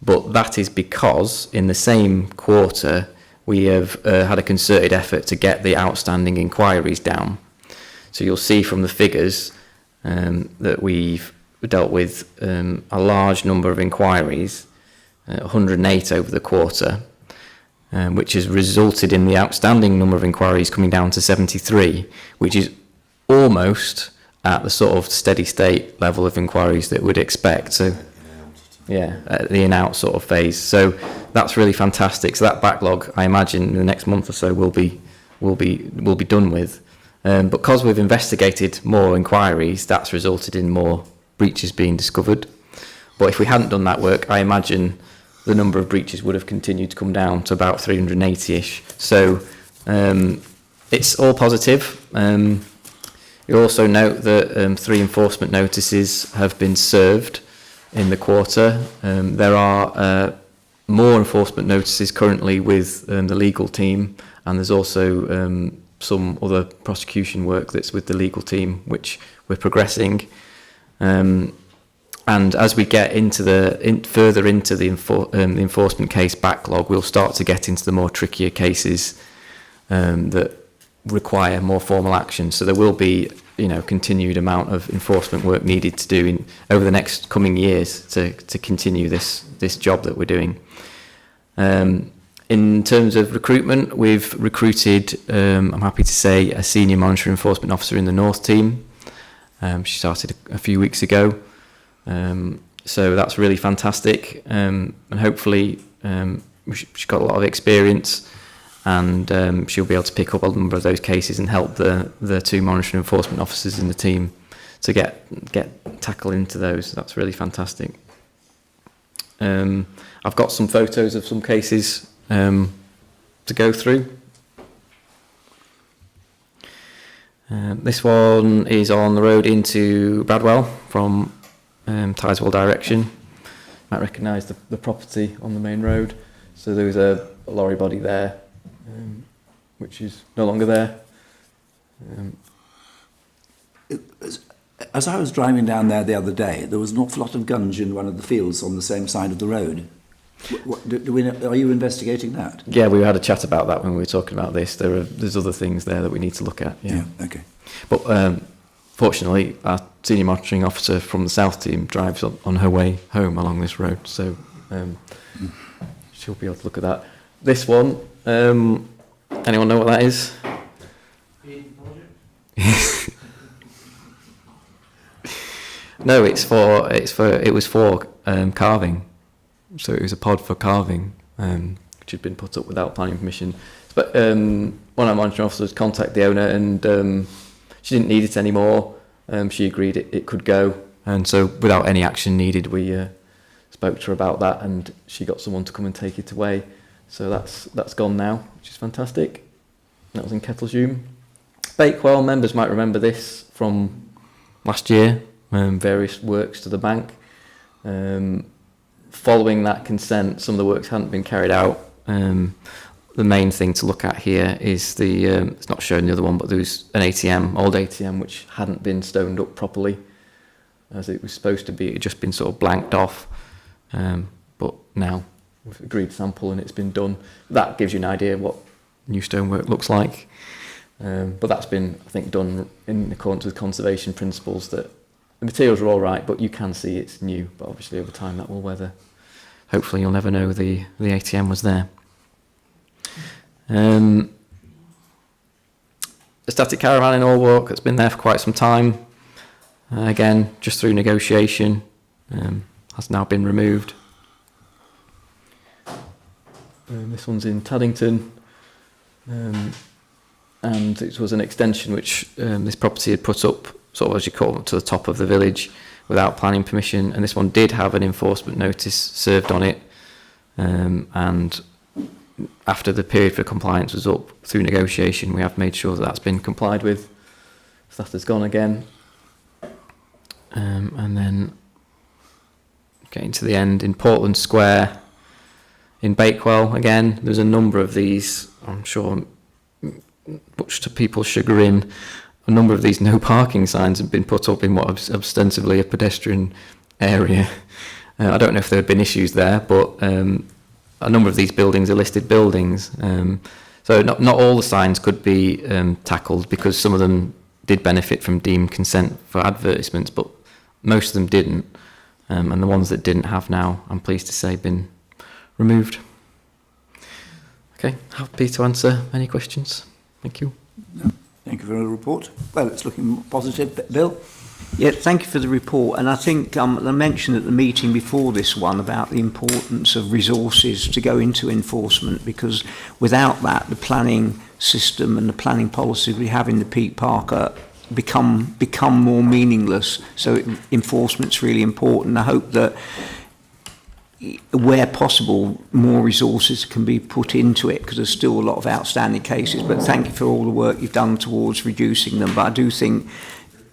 But that is because in the same quarter, we have had a concerted effort to get the outstanding inquiries down. So you'll see from the figures that we've dealt with a large number of inquiries, 108 over the quarter, which has resulted in the outstanding number of inquiries coming down to 73, which is almost at the sort of steady state level of inquiries that we'd expect. So, yeah, at the in-out sort of phase. So that's really fantastic. So that backlog, I imagine, in the next month or so will be done with. But because we've investigated more inquiries, that's resulted in more breaches being discovered. But if we hadn't done that work, I imagine the number of breaches would have continued to come down to about 380-ish. So it's all positive. You also note that 3 enforcement notices have been served in the quarter. There are more enforcement notices currently with the legal team, and there's also some other prosecution work that's with the legal team, which we're progressing. And as we get into further into the enforcement case backlog, we'll start to get into the more trickier cases that require more formal action. So there will be, continued amount of enforcement work needed to do over the next coming years to continue this job that we're doing. In terms of recruitment, we've recruited, I'm happy to say, a senior monitoring enforcement officer in the North team. She started a few weeks ago. So that's really fantastic, and hopefully she's got a lot of experience, and she'll be able to pick up a number of those cases and help the 2 monitoring enforcement officers in the team to get tackle into those. That's really fantastic. I've got some photos of some cases to go through. This one is on the road into Bradwell from Tideswell direction. Might recognise the property on the main road. So there was a lorry body there, which is no longer there. As I was driving down there the other day, there was an awful lot of guns in one of the fields on the same side of the road. Are you investigating that? Yeah, we had a chat about that when we were talking about this. There's other things there that we need to look at. Yeah, okay. But fortunately, our senior monitoring officer from the South team drives on her way home along this road, so she'll be able to look at that. This one, anyone know what that is? No, it was for carving. So it was a pod for carving, which had been put up without planning permission. But one of our monitoring officers contacted the owner, and she didn't need it anymore. She agreed it could go, and so without any action needed, we spoke to her about that, and she got someone to come and take it away. So that's gone now, which is fantastic. That was in Kettleshume. Bakewell, members might remember this from last year, various works to the bank. Following that consent, some of the works hadn't been carried out. the main thing to look at here is the, it's not showing the other one, but there was an ATM, old ATM, which hadn't been stoned up properly as it was supposed to be. It had just been sort of blanked off. But now we've agreed sample and it's been done. That gives you an idea what new stonework looks like. But that's been, I think, done in accordance with conservation principles, that the materials are all right, but you can see it's new. But obviously over time that will weather. Hopefully you'll never know the ATM was there. The static caravan in Allwalk that's been there for quite some time. Again, just through negotiation, has now been removed. This one's in Taddington, and it was an extension which this property had put up, sort of as you call it, to the top of the village without planning permission, and this one did have an enforcement notice served on it, and after the period for compliance was up, through negotiation we have made sure that that's been complied with. So that has gone again. And then getting to the end, in Portland Square in Bakewell, again, there's a number of these, I'm sure much to people's chagrin, a number of these no parking signs have been put up in what is ostensibly a pedestrian area. I don't know if there have been issues there, but a number of these buildings are listed buildings. So not all the signs could be tackled, because some of them did benefit from deemed consent for advertisements, but most of them didn't. And the ones that didn't have now, I'm pleased to say, been removed. Okay, happy to answer any questions. Thank you. Thank you for the report. Well, it's looking positive. Bill? Yeah, thank you for the report. And I think I mentioned at the meeting before this one about the importance of resources to go into enforcement, because without that, the planning system and the planning policies we have in the Peak Park become more meaningless. So enforcement's really important. I hope that where possible, more resources can be put into it, because there's still a lot of outstanding cases. But thank you for all the work you've done towards reducing them. But I do think,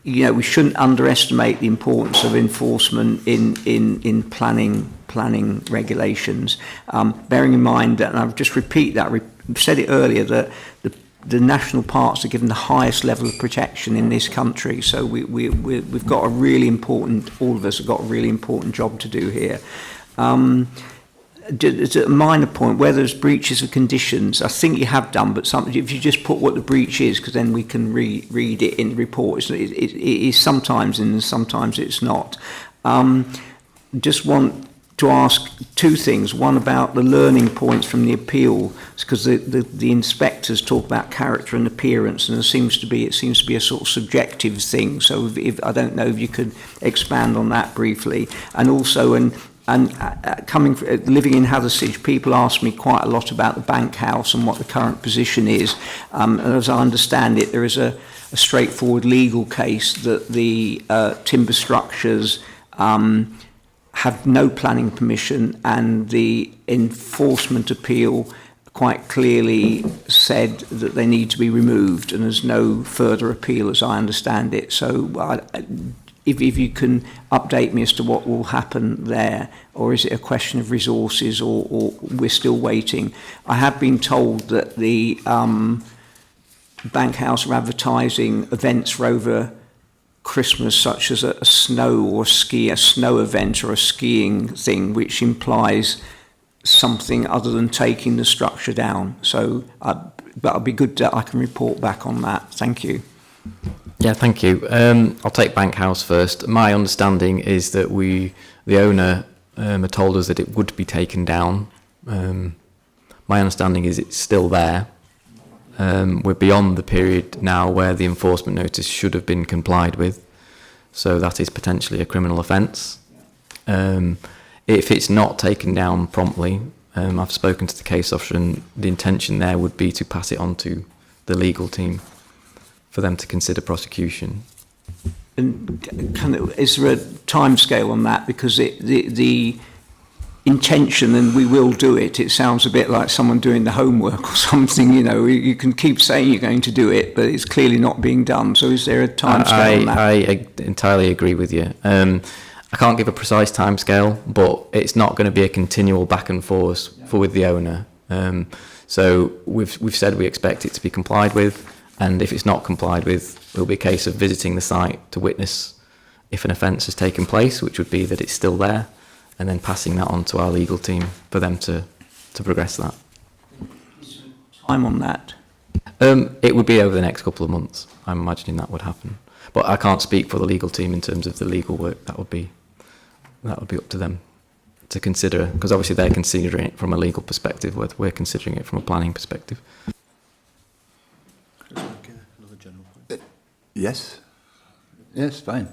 you know, we shouldn't underestimate the importance of enforcement in planning regulations. Bearing in mind that, and I'll just repeat that, I've said it earlier, that the national parks are given the highest level of protection in this country. So we've got a really important, all of us have got a really important job to do here. It's a minor point, where there's breaches of conditions, I think you have done, but if you just put what the breach is, because then we can read it in the report. It is sometimes and sometimes it's not. Just want to ask two things. One about the learning points from the appeal, because the inspectors talk about character and appearance, and it seems to be a sort of subjective thing. So if I don't know if you could expand on that briefly. And also, living in Hathersage, people ask me quite a lot about the Bank House and what the current position is. And as I understand it, there is a straightforward legal case that the timber structures have no planning permission, and the enforcement appeal quite clearly said that they need to be removed, and there's no further appeal as I understand it. So if you can update me as to what will happen there, or is it a question of resources, or we're still waiting. I have been told that the Bank House are advertising events for over Christmas, such as a snow event or a skiing thing, which implies something other than taking the structure down. So but it'll be good that I can report back on that. Thank you. Yeah, thank you. I'll take Bank House first. My understanding is that the owner had told us that it would be taken down. My understanding is it's still there. We're beyond the period now where the enforcement notice should have been complied with, so that is potentially a criminal offence. If it's not taken down promptly, I've spoken to the case officer, and the intention there would be to pass it on to the legal team for them to consider prosecution. And is there a timescale on that? Because the intention, and we will do it, it sounds a bit like someone doing the homework or something. You know, you can keep saying you're going to do it, but it's clearly not being done. So is there a timescale on that? I entirely agree with you. I can't give a precise timescale, but it's not going to be a continual back and forth with the owner. So we've said we expect it to be complied with, and if it's not complied with, it'll be a case of visiting the site to witness if an offence has taken place, which would be that it's still there, and then passing that on to our legal team for them to progress that. Time on that? It would be over the next couple of months. I'm imagining that would happen. But I can't speak for the legal team in terms of the legal work. That would be up to them to consider, because obviously they're considering it from a legal perspective, whether we're considering it from a planning perspective. Yes? Yes, fine.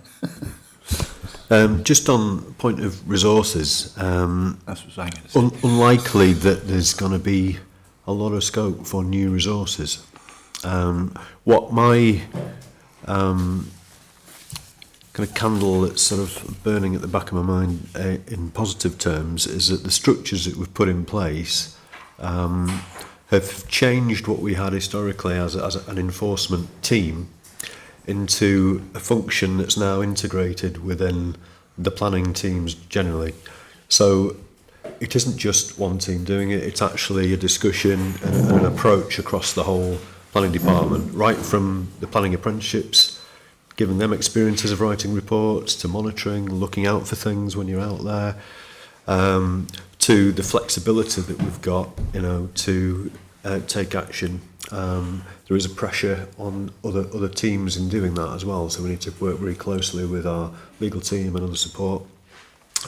Just on point of resources, That's what I'm going to say. unlikely that there's going to be a lot of scope for new resources. What my kind of candle that's sort of burning at the back of my mind in positive terms is that the structures that we've put in place have changed what we had historically as an enforcement team into a function that's now integrated within the planning teams generally. So it isn't just one team doing it, it's actually a discussion and an approach across the whole planning department, right from the planning apprenticeships, giving them experiences of writing reports, to monitoring, looking out for things when you're out there, to the flexibility that we've got, to take action. There is a pressure on other teams in doing that as well, so we need to work very closely with our legal team and other support.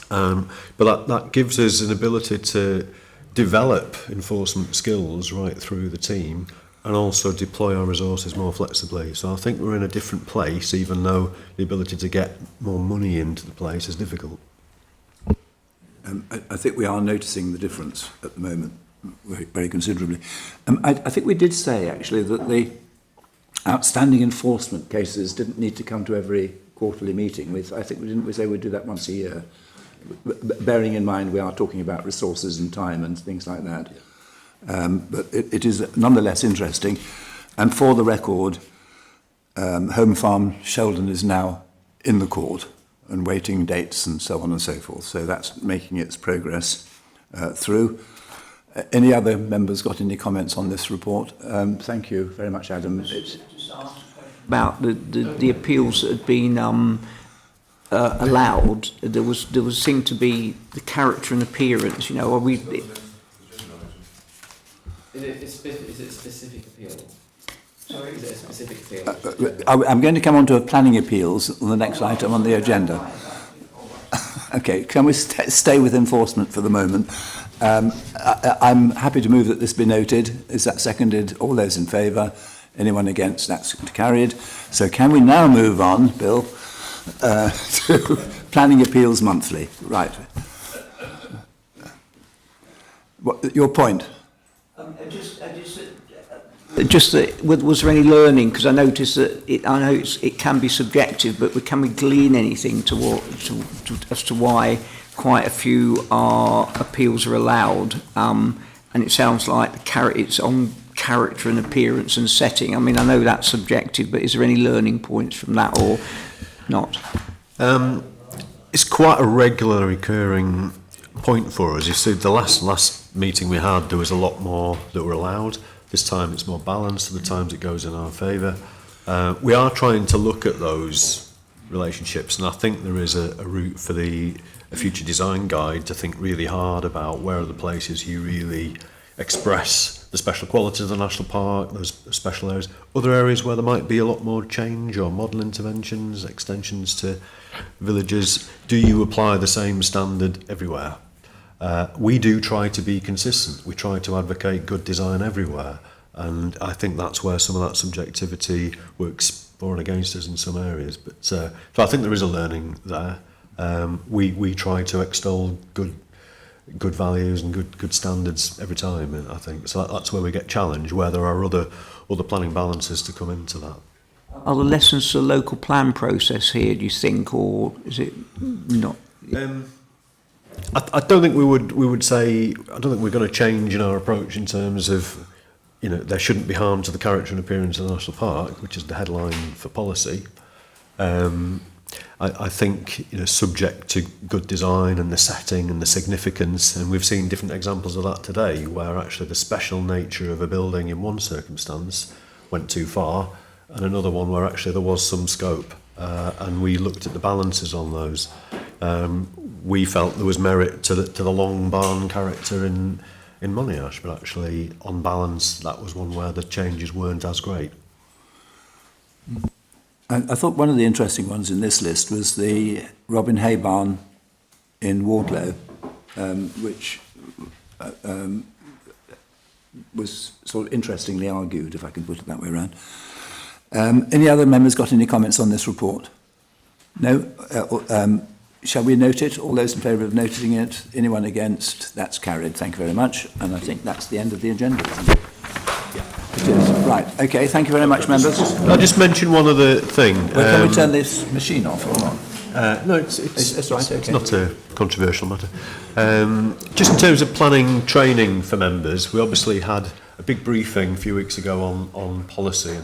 But that gives us an ability to develop enforcement skills right through the team and also deploy our resources more flexibly. So I think we're in a different place, even though the ability to get more money into the place is difficult. I think we are noticing the difference at the moment, very considerably. I think we did say, actually, that the outstanding enforcement cases didn't need to come to every quarterly meeting. I think we say we'd do that once a year, bearing in mind we are talking about resources and time and things like that. But it is nonetheless interesting. And for the record, Home Farm Sheldon is now in the court and waiting dates and so on and so forth. So that's making its progress through. Any other members got any comments on this report? Thank you very much, Adam. About the appeals that had been allowed, there was seemed to be the character and appearance. Are we? Is it a specific appeal? Sorry, is it a specific appeal? I'm going to come on to planning appeals on the next item on the agenda. Okay, can we stay with enforcement for the moment? I'm happy to move that this be noted. Is that seconded? All those in favour? Anyone against? That's carried. So can we now move on, Bill, to planning appeals monthly? Right. Your point? Just that, was there any learning? Because I noticed that it can be subjective, but can we glean anything as to why quite a few appeals are allowed? And it sounds like it's on character and appearance and setting. I mean, I know that's subjective, but is there any learning points from that or not? It's quite a regular recurring point for us. You see, the last meeting we had, there was a lot more that were allowed. This time it's more balanced, other times it goes in our favour. We are trying to look at those relationships, and I think there is a route for a future design guide to think really hard about where are the places you really express the special qualities of the national park, those special areas, other areas where there might be a lot more change or model interventions, extensions to villages. Do you apply the same standard everywhere? We do try to be consistent. We try to advocate good design everywhere. And I think that's where some of that subjectivity works for and against us in some areas. But so I think there is a learning there. We try to extol good values and good standards every time, I think. So that's where we get challenged, where there are other planning balances to come into that. Are the lessons to the local plan process here, do you think, or is it not? I don't think we would say, I don't think we're going to change in our approach in terms of, there shouldn't be harm to the character and appearance of the national park, which is the headline for policy. I think, subject to good design and the setting and the significance, and we've seen different examples of that today, where actually the special nature of a building in one circumstance went too far, and another one where actually there was some scope, and we looked at the balances on those. We felt there was merit to the long barn character in Monash, but actually, on balance, that was one where the changes weren't as great. I thought one of the interesting ones in this list was the Robin Hay barn in Wardlow, which was sort of interestingly argued, if I can put it that way around. Any other members got any comments on this report? No? Shall we note it? All those in favour of noting it? Anyone against? That's carried. Thank you very much. And I think that's the end of the agenda, isn't it? It is. Right. Okay. Thank you very much, members. I'll just mention one other thing. Well, can we turn this machine off or not? No, it's right. Okay. It's not a controversial matter. Just in terms of planning training for members, we obviously had a big briefing a few weeks ago on policy.